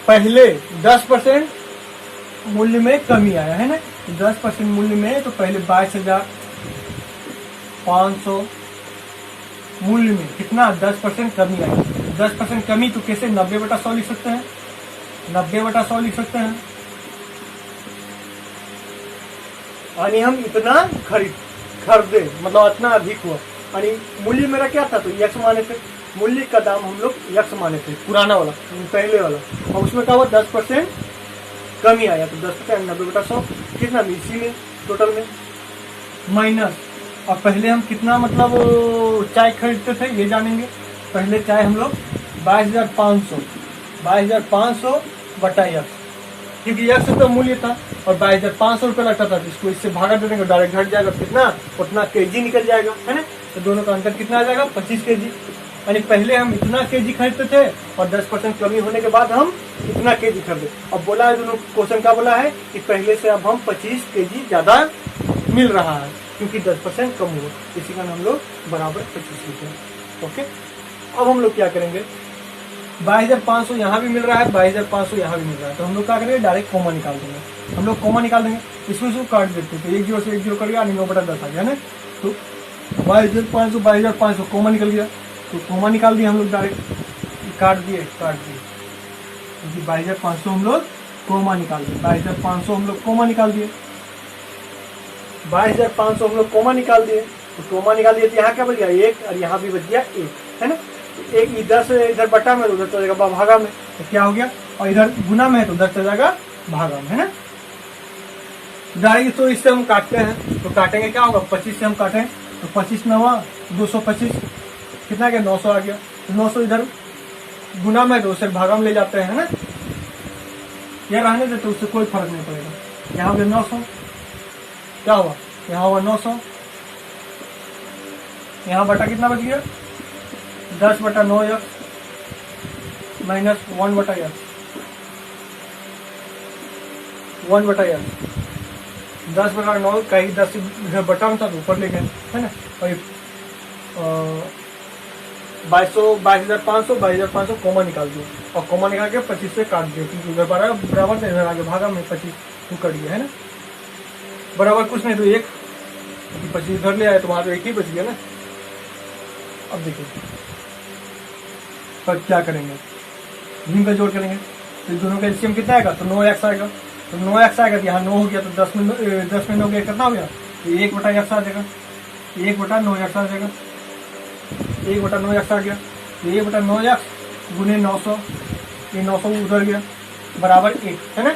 पहले 10% मूल्य में कमी आया, है ना। 10% मूल्य में, तो पहले 22,500 मूल्य में कितना 10% कमी आई। 10% कमी तो कैसे 90/100 लिख सकते हैं, 90/100 लिख सकते हैं। यानी हम इतना खरीदे, मतलब इतना अधिक हुआ। यानी मूल्य मेरा क्या था, तो यक्स माने थे, मूल्य का दाम हम लोग यक्स माने थे, पुराना वाला, पहले वाला। और उसमें क्या हुआ 10% कमी आया, तो 10% 90/100 कितना, इसी में टोटल में माइनस। और पहले हम कितना मतलब चाय खरीदते थे ये जानेंगे। पहले चाय हम लोग 22,500 बटा यक्स, क्योंकि यक्स तो मूल्य था और 22,500 रुपये लगता था। इसको इससे भागा दे देंगे, डायरेक्ट घट जाएगा, कितना, उतना केजी निकल जाएगा, है ना। तो दोनों का अंतर कितना आ जाएगा, 25 kg। यानी पहले हम इतना केजी खरीदते थे और 10% कमी होने के बाद हम इतना केजी खरीदे। अब बोला है, दोनों क्वेश्चन का बोला है कि पहले से अब हम 25 kg ज्यादा मिल रहा है, क्योंकि 10% कम हुआ, इसी कारण हम लोग बराबर 25 लिखे। ओके, अब हम लोग क्या करेंगे, 22,500 यहाँ भी मिल रहा है, 22,500 यहाँ भी मिल रहा है। तो हम लोग क्या करेंगे, डायरेक्ट कॉमा निकाल देंगे, हम लोग कॉमा निकाल देंगे, इसमें काट देते हैं। तो 1 0 से 1 0 कर गया, 9/10 आ गया ना। तो 22,500 कॉमा निकल गया, तो कॉमा निकाल दिया हम लोग, डायरेक्ट काट दिए। 22,500 हम लोग कॉमा निकाल दिए, 22,500 हम लोग कॉमा निकाल दिए, 22,500 हम लोग कॉमा निकाल दिए। तो कॉमा निकाल दिए तो यहाँ क्या बच गया 1, और यहाँ भी बच गया 1, है ना। तो 1 इधर से इधर बटा में, उधर चल जाएगा भागा में, तो क्या हो गया, और इधर गुना में है तो उधर चल जाएगा भागा में, है ना। डायरेक्ट तो इससे हम काटते हैं, तो काटेंगे क्या होगा, 25 से हम काटें तो 25 9 225, कितना गया 900 आ गया। तो 900 इधर गुना में तो उसे भागा में ले जाते हैं, है ना। यह रहने देते, उससे कोई फर्क नहीं पड़ेगा। यहाँ हो गया 900, क्या हुआ, यहाँ हुआ 900, यहाँ बटा कितना बच गया 10/9 यक्स माइनस 1/यक्स, 1/यक्स, 10/9 कहीं 10 इधर बटा में था तो ऊपर ले गए, है ना। और 22,500 कॉमा निकाल दिए, और कॉमा निकाल के 25 से काट दिए, क्योंकि उधर बराबर से इधर आगे भागा में 25 तो कट गया, है ना। बराबर कुछ नहीं तो 1, 25 इधर ले आए तो वहां तो 1 ही बच गया ना। अब देखिए पर क्या करेंगे, भीम का जोड़ करेंगे, तो दोनों का एलसीएम कितना आएगा, तो 9x आएगा। तो 9x आएगा तो यहाँ 9 हो गया, तो 10 में 9 गया, कितना हो गया, तो 1/x आ जाएगा, 1/9x आ जाएगा, 1/9x आ गया। तो 1/9x गुने 900, ये 900 उधर गया बराबर 1, है ना।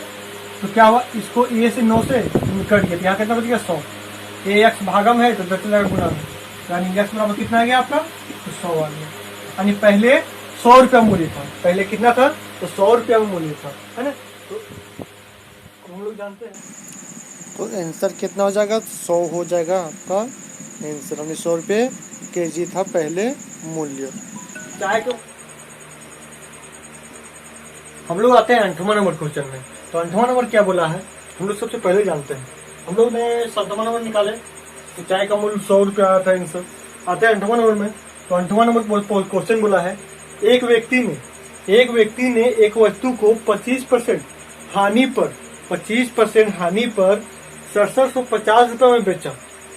तो क्या हुआ, इसको ए से 9 से कट गया, यहाँ कितना बच गया 100, ax भागम है तो 10 जाएगा गुना में, यानी x बराबर कितना आ गया आपका, तो 100 आ गया। यानी पहले 100 रुपया मूल्य था, पहले कितना था, तो 100 रुपया मूल्य था, है ना। तो हम लोग जानते हैं, तो आंसर कितना हो जाएगा, 100 हो जाएगा आपका आंसर। हमने 100 रुपये केजी था पहले मूल्य। चाहे तो हम लोग आते हैं 8वां नंबर क्वेश्चन में। तो 8वां नंबर क्या बोला है, हम लोग सबसे पहले जानते हैं, हम लोग ने 7वां नंबर निकाले, तो चाय का मूल्य 100 रुपया आया था आंसर। आते हैं 8वां नंबर में। तो 8वां नंबर क्वेश्चन बोला है, एक व्यक्ति ने एक व्यक्ति ने एक वस्तु को 25% हानि पर 6750 रुपए में बेचा।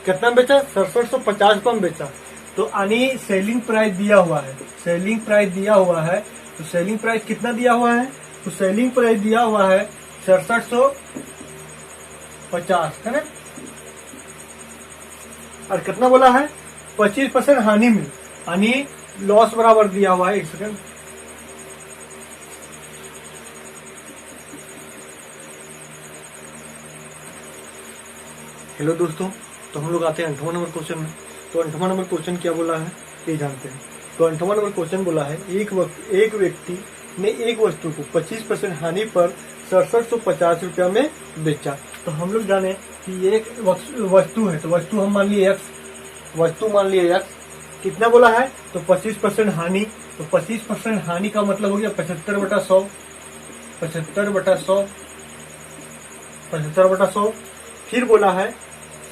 कितना बेचा? 6750 रुपए में बेचा। तो यानी सेलिंग प्राइस दिया हुआ है, सेलिंग प्राइस दिया हुआ है। तो सेलिंग प्राइस कितना दिया हुआ है? तो सेलिंग प्राइस दिया हुआ है 6750, है ना। और कितना बोला है? 25% हानि में, यानी लॉस बराबर दिया हुआ है। एक सेकंड, हेलो दोस्तों, तो हम लोग आते हैं 8वां नंबर क्वेश्चन में। तो 8वां नंबर क्वेश्चन क्या बोला है ये जानते हैं। तो 8वां नंबर क्वेश्चन बोला है एक व्यक्ति ने एक वस्तु को 25% हानि पर 6750 रुपया में बेचा। तो हम लोग जाने कि ये एक वस्तु है, तो वस्तु हम मान लिए x, वस्तु मान लिए x। कितना बोला है? तो 25% हानि। तो 25% हानि का मतलब हो गया 75/100, 75/100, 75/100। फिर बोला है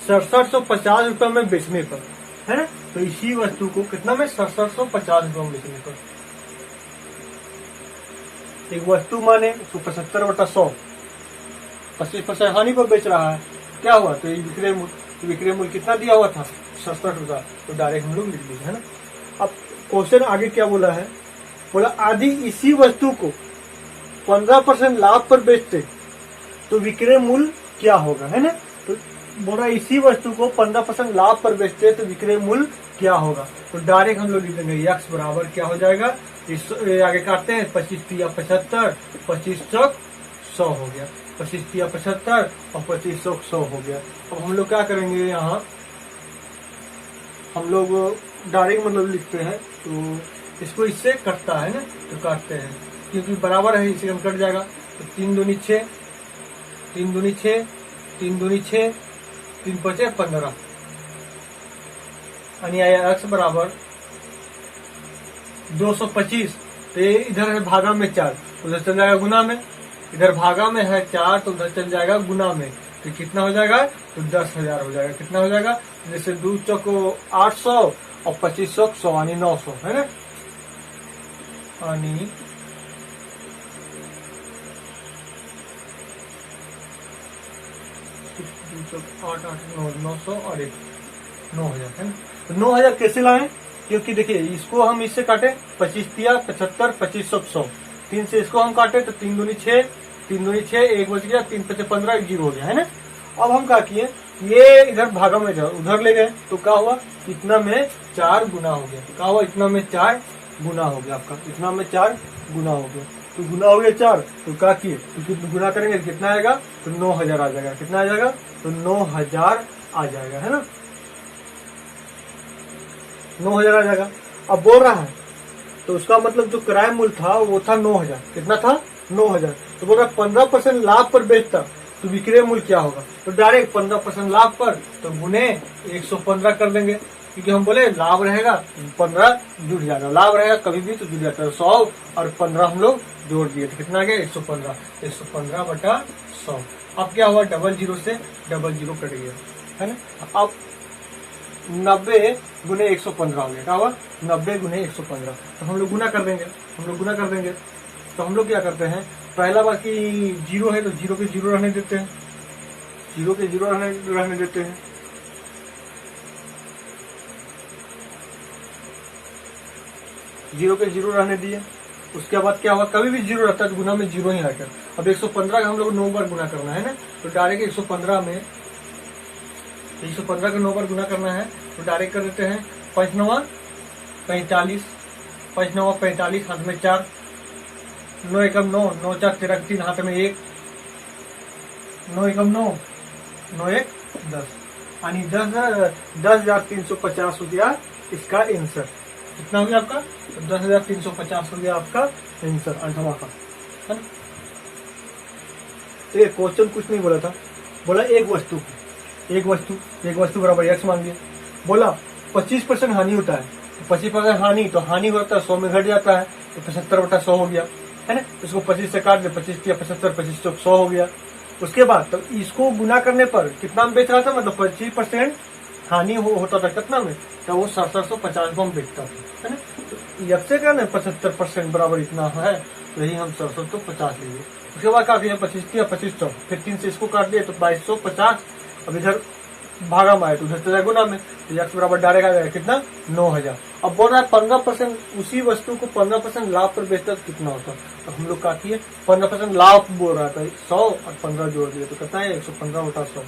6750 रुपए में बेचने पर, है ना। तो इसी वस्तु को कितना में? 6750 रुपए में बेचने पर। एक वस्तु माने उसको 75/100, 25% हानि पर बेच रहा है। क्या हुआ? तो विक्रय मूल्य कितना दिया हुआ था? 67,000। तो डायरेक्ट हम लोग लिख दिए, है ना। अब क्वेश्चन आगे क्या बोला है? बोला आदि इसी वस्तु को 15% लाभ पर बेचते तो विक्रय मूल्य क्या होगा, है ना। तो बोला इसी वस्तु को 15% लाभ पर बेचते तो विक्रय मूल्य क्या होगा। तो डायरेक्ट हम लोग लिख देंगे x बराबर क्या हो जाएगा? इस आगे काटते हैं 25 तिया 75, 25 चौक 100 हो गया। 25 तिया 75 और 25 चौक 100 हो गया। अब हम लोग क्या करेंगे? यहाँ हम लोग डायरेक्ट मतलब लिखते हैं, तो इसको इससे कटता है ना, तो काटते हैं क्योंकि बराबर है, इसे हम कट जाएगा। तो 3 दूनी 6, 3 दूनी 6, 3 दूनी 6, 3 5 15, यानी आया x बराबर 225। तो ये इधर है भागा में 4, उधर चल जाएगा गुना में। इधर भागा में है 4 तो उधर चल जाएगा गुना में। तो कितना हो जाएगा? तो 10,000 हो जाएगा। कितना हो जाएगा? जैसे 2 चौको 800 और 25 चौक 100, यानी 900, है ना। यानी 8 8 9 900 और 1 9,000, है ना। तो 9,000 कैसे लाए? क्योंकि देखिए इसको हम इससे काटे 25 तिया 75, 25 चौक 100, 3 से इसको हम काटे तो 3 दूनी 6, 3 दूनी 6, 1 बच गया, 3 5 15, 1 0 हो गया, है ना। अब हम क्या किए? ये इधर भागा में उधर ले गए तो क्या हुआ? इतना में 4 गुना हो गया। क्या हुआ? इतना में 4 गुना हो गया आपका, इतना में 4 गुना हो गया। तो गुना हो गया 4, तो क्या किए? तो गुना करेंगे कितना आएगा? तो 9,000 आ जाएगा। कितना आ जाएगा? तो 9,000 आ जाएगा, है ना। 9,000 आ जाएगा। अब बोल रहा है तो उसका मतलब जो क्रय मूल्य था वो था 9,000। कितना था? 9,000। तो बोल रहा 15% लाभ पर बेचता तो विक्रय मूल्य क्या होगा? तो डायरेक्ट 15% लाभ पर तो गुने 115 कर देंगे, क्योंकि हम बोले लाभ रहेगा 15 जुड़ जाएगा, लाभ रहेगा कभी भी तो जुड़ जाता है। 100 और 15 हम लोग जोड़ दिए तो कितना आ गया? 115, 115/100। अब क्या हुआ? 00 से 00 कट गया, है ना। अब 90 गुने 115 हो गया। क्या हुआ? 90 गुने 115। तो हम लोग गुना कर देंगे, तो हम लोग क्या करते हैं? पहला बाकी 0 है तो 0 के 0 रहने देते हैं, 0 के 0 रहने देते हैं। 0 के 0 रहने दिए। उसके बाद क्या हुआ? कभी भी 0 रहता है तो गुना में 0 ही आकर। अब 115 का हम लोग 9 बार गुना करना है ना, तो डायरेक्ट 115 में 115 का 9 बार गुना करना है तो डायरेक्ट कर देते हैं 5 9 45, 5 9 45, हाथ में 4, 9 एकम 9, 9 4 13 3, हाथ में 1, 9 एकम 9, 9 1 10, यानी 10,350 हो गया इसका आंसर। कितना हो गया आपका? तो 10,350 हो गया आपका आंसर 8वां का, है ना। तो ये क्वेश्चन कुछ नहीं बोला था, बोला एक वस्तु बराबर x मान लिया। बोला 25% हानि होता है, तो 25% हानि तो हानि होता है 100 में घट जाता है, तो 75/100 हो गया, है ना। इसको 25 से काट दे, 25 या 75, 25 चौक 100 हो गया। उसके बाद तो इसको गुना करने पर कितना में बेच रहा था? मतलब 25% हानि होता था कितना में? तो वो 6750 में बेचता था, है ना। से क्या ना 75% बराबर इतना है, तो यही हम 750 तो 50 लीजिए। उसके बाद काट दिया 25 दिया 2500, फिर 3 से इसको काट दिया तो 2250। अब इधर भागा में आए तो उधर चला गुना में, तो यक्स बराबर डायरेक्ट आ जाएगा कितना 9000। अब बोल रहा है 15% उसी वस्तु को 15% लाभ पर बेचता तो कितना होता, तो हम लोग काटिए 15% लाभ बोल रहा था 100 और 15 जोड़ दिए तो कितना है 115/100,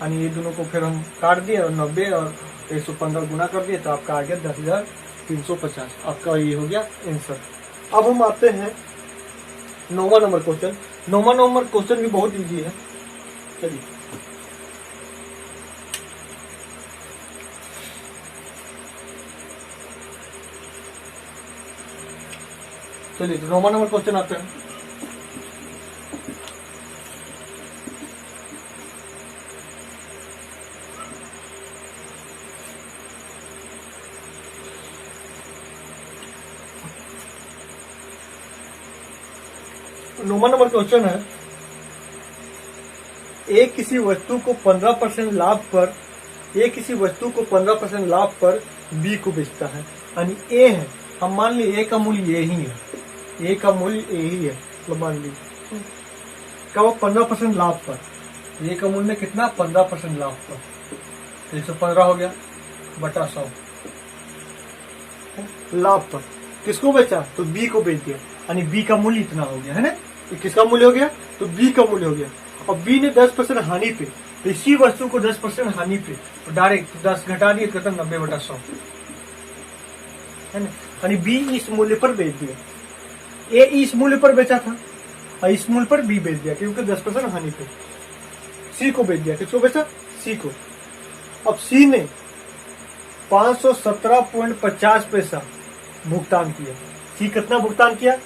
यानी ये दोनों को फिर हम काट दिए और 90 और 115 गुना कर दिए तो आपका आ गया 10,350। आपका ये हो गया आंसर। अब हम आते हैं 9वां नंबर क्वेश्चन। 9वां नंबर क्वेश्चन भी बहुत इजी है। चलिए तो 9वां नंबर क्वेश्चन आते हैं। नंबर क्वेश्चन है, ए किसी वस्तु को 15% लाभ पर बी को बेचता है, यानी ए है, हम मान ली ए का मूल्य यही है, ए का मूल्य यही है, तो मान लीजिए क्या वो 15% लाभ पर, ए का मूल्य कितना 15% लाभ पर, 115 हो गया बटा 100 लाभ पर किसको बेचा, तो बी को बेच दिया, यानी बी का मूल्य इतना हो गया है ना। किसका मूल्य हो गया, तो बी का मूल्य हो गया। और बी ने 10% हानि पे, तो इसी वस्तु को 10% हानि पे तो डायरेक्ट 10 घटा दिए कितना 90/100 है ना, यानी बी इस मूल्य पर बेच दिया। ए इस मूल्य पर बेचा था और इस मूल्य पर बी बेच दिया क्योंकि 10% हानि पे। सी को बेच दिया, किसको बेचा, सी को। अब सी ने 517.50 पैसा भुगतान किया। सी कितना भुगतान किया,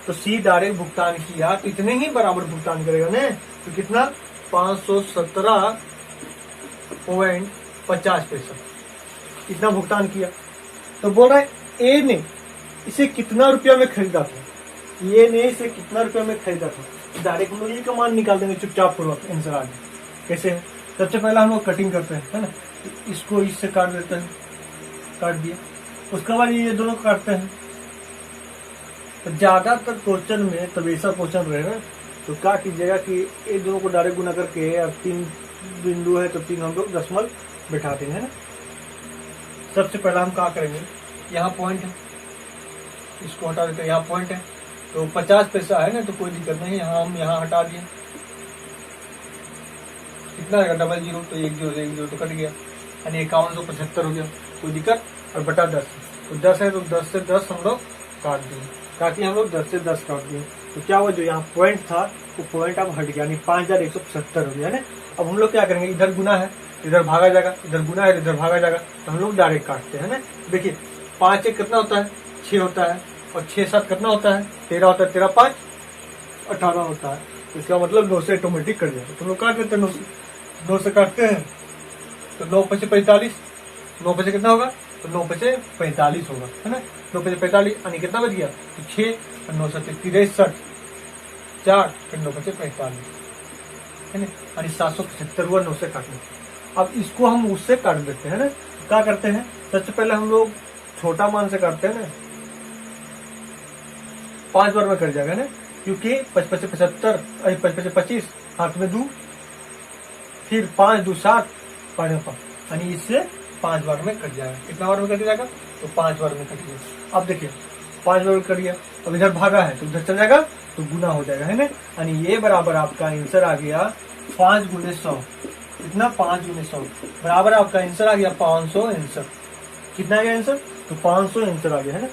तो सी डायरेक्ट भुगतान किया, कितने ही बराबर भुगतान करेगा ना, तो कितना 517.50 पैसा इतना भुगतान किया। तो बोल रहा है ए ने इसे कितना रुपया में खरीदा था, ए ने इसे कितना रुपया में खरीदा था। डायरेक्ट हम लोग ये का मान निकाल देंगे चुपचाप पूर्वक आंसर आ गया। कैसे है, सबसे पहले हम लोग कटिंग करते हैं है ना, इसको इससे काट देते हैं, काट दिया। उसके बाद ये दोनों काटते हैं। तो ज्यादातर क्वेश्चन में तब ऐसा क्वेश्चन रहेगा तो क्या कीजिएगा कि ये दोनों को डायरेक्ट गुना करके, अब 3 बिंदु है तो 3 हम लोग दशमलव बैठा देंगे है ना। सबसे पहला हम क्या करेंगे, यहाँ पॉइंट है, इसको हटा देते हैं, यहाँ पॉइंट है तो 50 पैसा है ना, तो कोई दिक्कत नहीं, यहाँ हम यहाँ हटा दिए, कितना आएगा 00, तो 10 तो कट गया, यानी 5175 हो गया, कोई दिक्कत। और बटा 10, तो 10 है तो 10 से 10 हम लोग काट दिए, ताकि हम लोग 10 से 10 काट दिए, तो क्या हुआ, जो यहाँ पॉइंट था वो पॉइंट अब हट गया, यानी 5175 हो गया है ना। अब हम लोग क्या करेंगे, इधर गुना है इधर भागा जाएगा, इधर गुना है इधर भागा जाएगा, तो हम लोग डायरेक्ट काटते हैं ना। देखिए 5 1 कितना होता है 6 होता है, और 6 7 कितना होता है 13 होता है, 13 5 18 होता है, तो इसका मतलब 9 से ऑटोमेटिक कट जाएगा। तो हम लोग काट लेते हैं 9 से काटते हैं, तो 9 5 45, 9 5 कितना होगा, तो 9 5 45 होगा है ना। 9 5 45 यानी कितना बच गया, तो 6 और 9 7 63 4 फिर 9 5 45 है ना, यानी 775 हुआ 9 से काटने। अब इसको हम उससे काट देते हैं ना। क्या करते हैं, सबसे पहले हम लोग छोटा मान से काटते हैं ना, 5 बार में कट जाएगा ना, क्योंकि 5 5 75 5 5 25 हाथ में 2, फिर 5 2 7 5 5, यानी इससे 5 बार में कट जाएगा। कितना बार में कट जाएगा, तो 5 बार में कट गया। अब देखिए 5 बार में कट गया, अब इधर भागा है तो इधर चल जाएगा तो गुना हो जाएगा है ना, यानी ये बराबर आपका आंसर आ गया 5 × 100। कितना 5 × 100 बराबर आपका आंसर आ गया 500 आंसर। कितना आ गया आंसर, तो 500 आंसर आ गया है ना।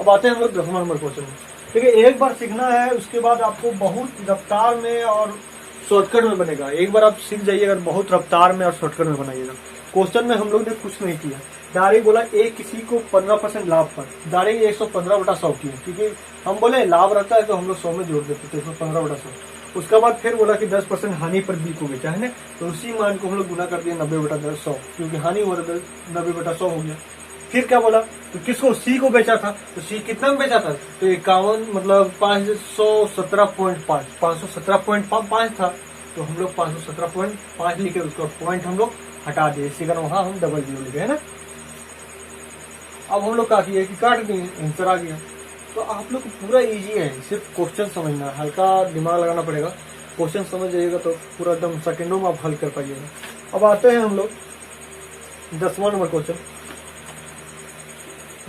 अब आते हैं हम लोग 10वां नंबर क्वेश्चन में। देखिए एक बार सीखना है, उसके बाद आपको बहुत रफ्तार में और शॉर्टकट में बनेगा। एक बार आप सीख जाइएगा, बहुत रफ्तार में और शॉर्टकट में बनाइएगा। क्वेश्चन में हम लोग ने कुछ नहीं किया, डायरेक्ट बोला ए किसी को 15% लाभ पर, डायरेक्ट 115/100 किया, क्योंकि हम बोले लाभ रहता है तो हम लोग 100 में जोड़ देते थे 115/100। उसके बाद फिर बोला कि 10% हानि पर बी को बेचा है ना, तो उसी मान को हम लोग गुना कर दिया 90/100, क्योंकि हानि हो रहा था 90/100 हो गया। फिर क्या बोला, तो किसको, सी को बेचा था, तो सी कितना में बेचा था, तो 51 मतलब 517.5 517.5 था, तो हम लोग 517.5 लिखे, उसका पॉइंट हम लोग हटा दिए, इसी कारण वहां हम डबल जीरो लिखे है ना। अब हम लोग क्या किए कि काट दिए, आंसर आ गया। तो आप लोग को पूरा इजी है, सिर्फ क्वेश्चन समझना है, हल्का दिमाग लगाना पड़ेगा। क्वेश्चन समझ जाइएगा तो पूरा एकदम सेकेंडों में आप हल कर पाइएगा। अब आते हैं हम लोग 10वां नंबर क्वेश्चन।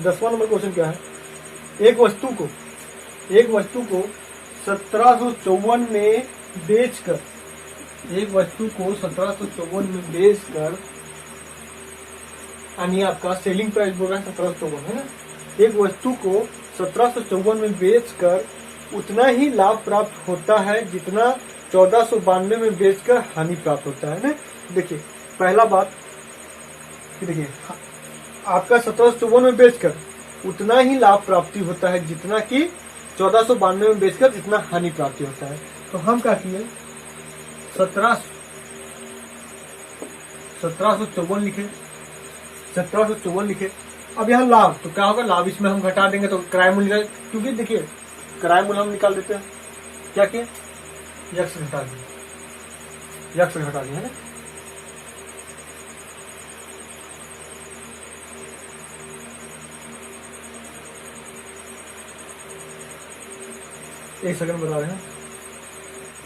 10वां नंबर क्वेश्चन क्या है, एक वस्तु को 1754 में बेचकर, एक वस्तु को 1754 में बेचकर, यानी आपका सेलिंग प्राइस बोल रहा है 1754 है ना। एक वस्तु को 1754 में बेचकर उतना ही लाभ प्राप्त होता है जितना 1492 में बेचकर हानि प्राप्त होता है ना। देखिए पहला बात, देखिए आपका 1754 में बेचकर उतना ही लाभ प्राप्ति होता है जितना कि 1492 में बेचकर जितना हानि प्राप्ति होता है। तो हम क्या किए, 1754 लिखे, 1754 लिखे। अब यहाँ लाभ, तो क्या होगा, लाभ इसमें हम घटा देंगे तो किराया मूल्य, क्योंकि देखिए किराया मूल्य हम निकाल देते हैं, क्या किए, यक्स घटा दिए, यक्स घटा दिए है ना। एक सेकंड बता रहे हैं।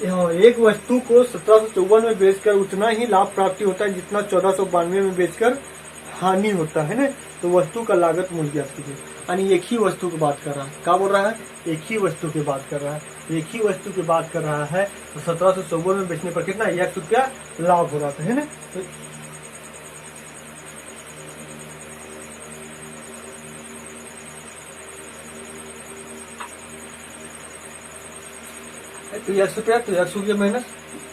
यहाँ एक वस्तु को 1754 में बेचकर उतना ही लाभ प्राप्ति होता है जितना 1492 में बेचकर हानि होता है ना। तो वस्तु का लागत मूल्य ज्ञात कीजिए, यानी एक ही वस्तु की बात कर रहा है। क्या बोल रहा है, एक ही वस्तु की बात कर रहा है, एक ही वस्तु की बात कर रहा है। तो 1754 में बेचने पर कितना, 1 रुपया लाभ हो रहा था है ना। तो 1 रुपया, तो 1 रुपया माइनस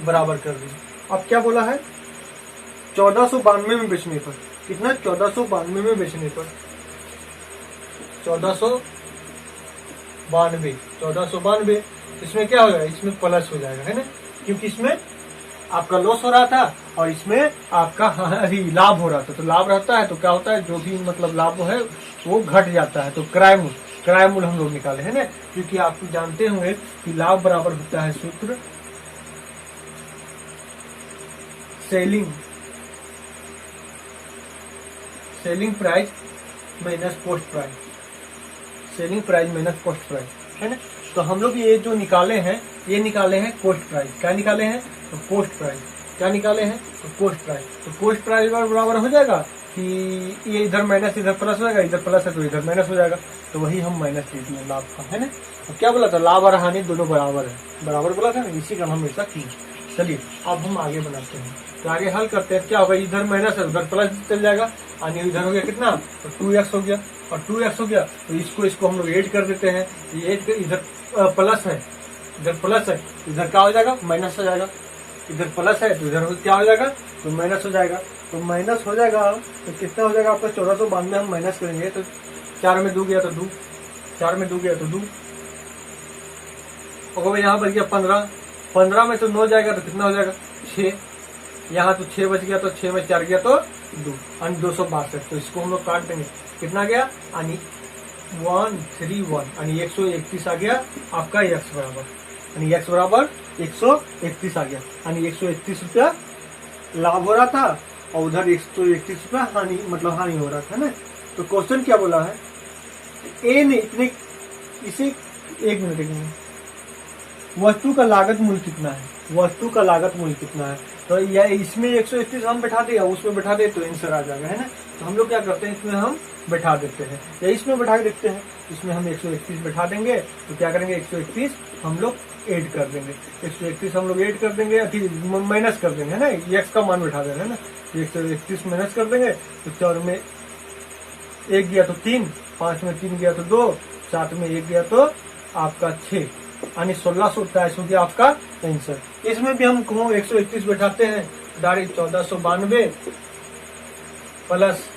बराबर कर दिए। अब क्या बोला है, 1492 में बेचने पर कितना, 1492 में बेचने पर 1492, इसमें क्या हो जाएगा, इसमें प्लस हो जाएगा है ना, क्योंकि इसमें आपका लॉस हो रहा था और इसमें आपका लाभ हो रहा था। तो लाभ रहता है तो क्या होता है, जो भी मतलब लाभ है वो घट जाता है। तो किराया मूल्य हम लोग निकाले है ना, क्योंकि आप जानते होंगे कि लाभ बराबर होता है सूत्र selling price minus post price, selling price minus post price है ना। तो हम लोग ये जो निकाले हैं, ये निकाले हैं कोस्ट प्राइस। क्या निकाले हैं, तो कोस्ट प्राइस। क्या निकाले हैं, तो कोस्ट प्राइस। तो कोस्ट प्राइस बराबर हो जाएगा कि ये इधर माइनस इधर प्लस हो जाएगा, इधर प्लस है तो इधर माइनस हो जाएगा। तो वही हम माइनस ले दिए लाभ का है ना। तो क्या बोला था, लाभ और हानि दोनों बराबर है, बराबर बोला था ना, इसी का हम ऐसा किए। चलिए अब हम आगे बनाते हैं, तो आगे हल करते हैं। क्या होगा, इधर माइनस है उधर प्लस चल जाएगा, यानी इधर हो गया कितना, तो 2x हो गया, और 2x हो गया तो इसको हम लोग ऐड कर देते हैं। ये इधर प्लस है, इधर प्लस है, इधर क्या हो जाएगा, माइनस हो जाएगा। इधर प्लस है तो इधर क्या हो जाएगा, तो माइनस हो जाएगा। तो माइनस हो जाएगा तो कितना हो जाएगा आपका 1492 हम माइनस करेंगे तो 4 में 2 गया तो 2, 4 में 2 गया तो 2, और यहाँ बच गया 15, 15 में तो 9 जाएगा तो कितना हो जाएगा 6, यहाँ तो 6 बच गया तो 6 में 4 गया तो 2, यानी 262। तो इसको हम लोग काट देंगे, कितना गया, यानी 131, यानी 131 आ गया आपका x बराबर, यानी x बराबर 131 आ गया, यानी 131 रुपया लाभ हो रहा था और उधर 131 रुपया हानि, मतलब हानि हो रहा था ना। तो क्वेश्चन क्या बोला है, ए ने इतने, इसे 1 मिनट, वस्तु का लागत मूल्य कितना है, वस्तु का लागत मूल्य कितना है। तो या इसमें 131 हम बैठा दे या उसमें बैठा दे तो आंसर आ जाएगा है ना। तो हम लोग क्या करते हैं, इसमें हम बैठा देते हैं या इसमें बैठा के देखते हैं। इसमें हम 131 बैठा देंगे तो क्या करेंगे, 131 हम लोग ऐड कर देंगे, 131 हम लोग ऐड कर देंगे, माइनस कर देंगे है ना, x का मान बैठा देना है ना। 131 माइनस कर देंगे तो 4 में 1 गया तो 3, 5 में 3 गया तो 2, 7 में 1 गया तो आपका 6, यानी 1627 हो गया आपका आंसर। इसमें भी हम 131 बैठाते हैं, डायरेक्ट 1492 प्लस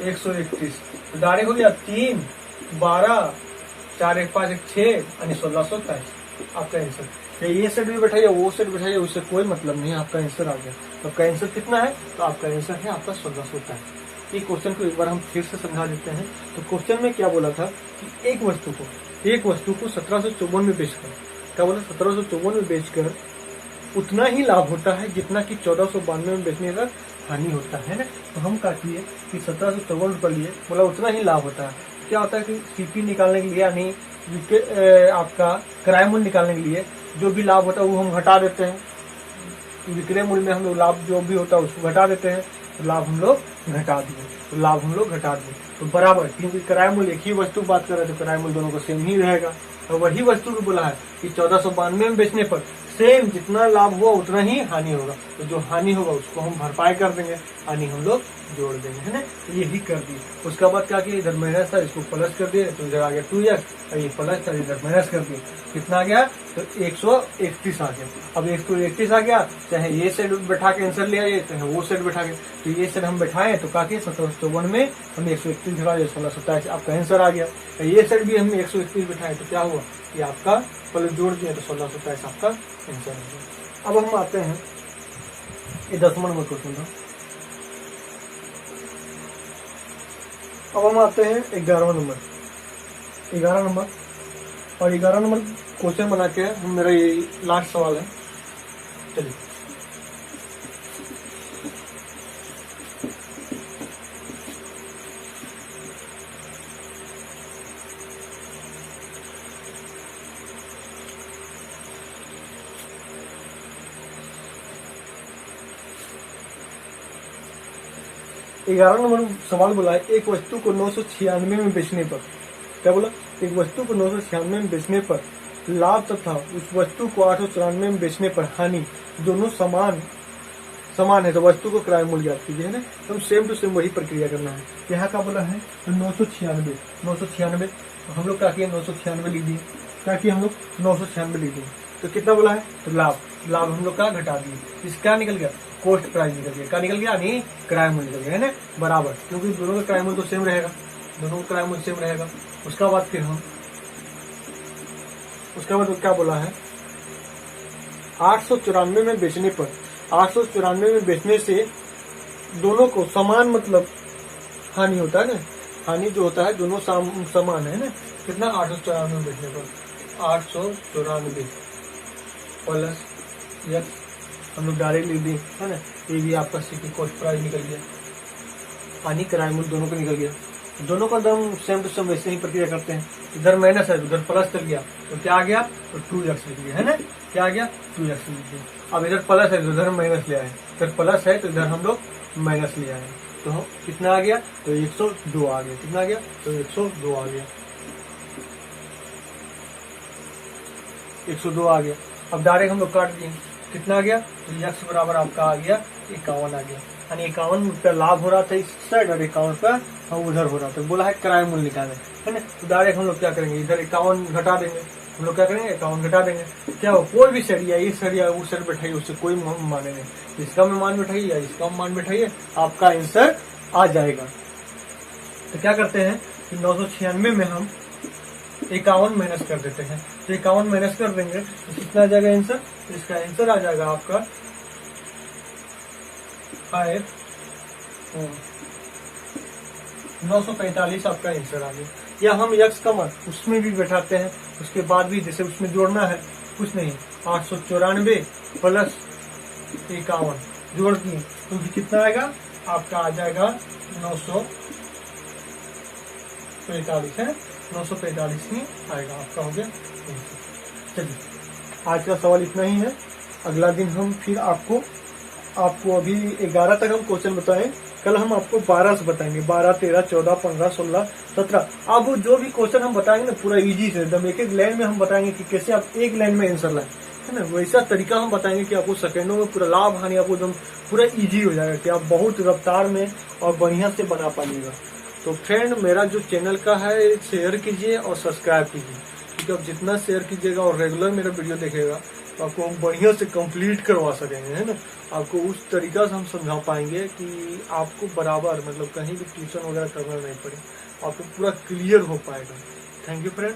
131, तो डायरेक्ट हो गया 3, 12, 4, 1, 5, 1, 6, यानी 1627 आपका आंसर। ये सेट भी बैठाइए, वो सेट बैठाइए, उससे कोई मतलब नहीं, आपका आंसर आ गया। तो आपका आंसर कितना है, तो आपका आंसर है आपका 1627। ये क्वेश्चन को एक बार हम फिर से समझा देते हैं। तो क्वेश्चन में क्या बोला था कि एक वस्तु को 1754 में बेचकर, क्या बोला, 1754 में बेचकर उतना ही लाभ होता है जितना कि 1492 में बेचने पर हानि होता है ना। तो हम क्या किए कि 1754 लिए, बोला उतना ही लाभ होता है। क्या होता है कि सीपी निकालने के लिए यानी आपका क्रय मूल्य निकालने के लिए जो भी लाभ होता है वो हम घटा देते हैं। विक्रय मूल्य में हम लोग लाभ जो भी होता है उसको घटा देते हैं, तो लाभ हम लोग घटा दिए, तो लाभ हम लोग घटा दिए तो बराबर, क्योंकि क्रय मूल्य एक ही वस्तु की बात कर रहे हैं तो क्रय मूल्य दोनों को सेम ही रहेगा। और वही वस्तु को बोला है कि 1492 में बेचने पर सेम जितना लाभ हुआ उतना ही हानि होगा, तो जो हानि होगा उसको हम भरपाई कर देंगे, हानि हम लोग जोड़ देंगे, है ना। तो यही कर दिए। उसके बाद क्या किया, इधर माइनस था इसको प्लस कर दिए, तो इधर आ गया 2x, और ये प्लस था इधर माइनस कर दिए, कितना आ गया, तो 131 आ गया। अब 131 आ गया, चाहे ये सेट बैठा के आंसर ले आइए, चाहे वो सेट बैठा के, तो ये सेट हम बैठाए तो क्या किए 1754 में हम 131 घटा 1627 आपका आंसर आ गया। ये सेट भी हम 131 बैठाए तो क्या हुआ कि आपका पहले जोड़ दिया तो 1627 आपका आंसर आ गया। अब हम आते हैं ये 10वां नंबर क्वेश्चन था। अब हम आते हैं 11वां नंबर। 11 नंबर और 11 नंबर क्वेश्चन बना के मेरा ये लास्ट सवाल है। चलिए ग्यारह नंबर सवाल बोला है, एक वस्तु को 996 में बेचने पर, क्या बोला, एक वस्तु को 996 में बेचने पर लाभ तथा उस वस्तु को 894 में बेचने पर हानि दोनों समान है, तो वस्तु को क्रय मूल्य ज्ञात कीजिए, है ना। तो सेम टू सेम वही प्रक्रिया करना है। यहाँ का बोला है तो 996 हम लोग क्या किए 996 लिख दिए, क्या किए हम लोग 996 लिख दिए, तो कितना बोला है, तो लाभ हम लोग का घटा दिए, इसका निकल गया कॉस्ट प्राइस निकल गया, क्या निकल गया यानी क्रय मूल्य निकल गया, है ना, बराबर, क्योंकि दोनों का क्रय मूल्य तो सेम रहेगा, दोनों का क्रय मूल्य सेम रहेगा। उसका बाद फिर हम उसके बाद क्या बोला है, 894 में बेचने पर, 894 में बेचने से दोनों को समान मतलब हानि होता है ना, हानि जो होता है दोनों समान है ना, कितना 894 में बेचने पर 894 प्लस यस हम लोग डायरेक्ट लिख दिए, है ना, ये भी आपका सीपी कॉस्ट प्राइस निकल गया, हानि क्रय मूल्य दोनों का निकल गया। दोनों का दम सेम टू सेम वैसे ही प्रक्रिया करते हैं, इधर माइनस है उधर प्लस चल गया तो क्या आ गया, तो 2x लिख दिया, है ना, क्या आ गया 2x लिख दिया। अब इधर प्लस है तो इधर माइनस ले आए, इधर प्लस है तो इधर हम लोग माइनस ले आए, तो कितना आ गया, तो 102 आ गया, कितना आ गया, तो 102 आ गया, 102 आ गया। अब डायरेक्ट हम लोग काट दिए, कितना आ गया, तो x बराबर आपका आ गया 51 आ गया, यानी 51 रुपया लाभ हो रहा था इस साइड और 51 रुपया हम उधर हो रहा था, बोला है क्रय मूल्य निकालें, है ना। तो डायरेक्ट हम लोग क्या करेंगे, इधर 51 घटा देंगे, हम लोग क्या करेंगे 51 घटा देंगे, क्या हो कोई भी सेट या इस सेट या उस सेट बैठाइए उससे कोई माने नहीं, इसका में मान बैठाइए या इसका मान बैठाइए आपका आंसर आ जाएगा। तो क्या करते हैं कि 996 में हम 51 माइनस कर देते हैं, तो 51 माइनस कर देंगे तो कितना आ जाएगा आंसर, तो इसका आंसर आ जाएगा आपका 945 आपका आंसर आ गया। या हम यक्स का मान उसमें भी बैठाते हैं, उसके बाद भी जैसे उसमें जोड़ना है कुछ नहीं, 894 प्लस 51 जोड़ दिए तो कितना आएगा आपका आ जाएगा 945 है, 945 ही आएगा आपका, हो गया। चलिए आज का सवाल इतना ही है, अगला दिन हम फिर आपको अभी 11 तक हम क्वेश्चन बताएं, कल हम आपको 12 से बताएंगे, 12, 13, 14, 15, 16, 17। अब जो भी क्वेश्चन हम बताएंगे ना पूरा इजी से एकदम एक लाइन में हम बताएंगे कि कैसे आप एक लाइन में आंसर लाएं, है ना, वैसा तरीका हम बताएंगे कि आपको सेकेंडों में पूरा लाभ हानि आपको एकदम पूरा इजी हो जाएगा कि आप बहुत रफ्तार में और बढ़िया से बना पाइएगा। तो फ्रेंड मेरा जो चैनल का है शेयर कीजिए और सब्सक्राइब कीजिए, क्योंकि आप जितना शेयर कीजिएगा और रेगुलर मेरा वीडियो देखिएगा तो आपको हम बढ़िया से कंप्लीट करवा सकेंगे, है ना। आपको उस तरीका से हम समझा पाएंगे कि आपको बराबर मतलब कहीं भी ट्यूशन वगैरह करना नहीं पड़े, आपको पूरा क्लियर हो पाएगा। Thank you friend.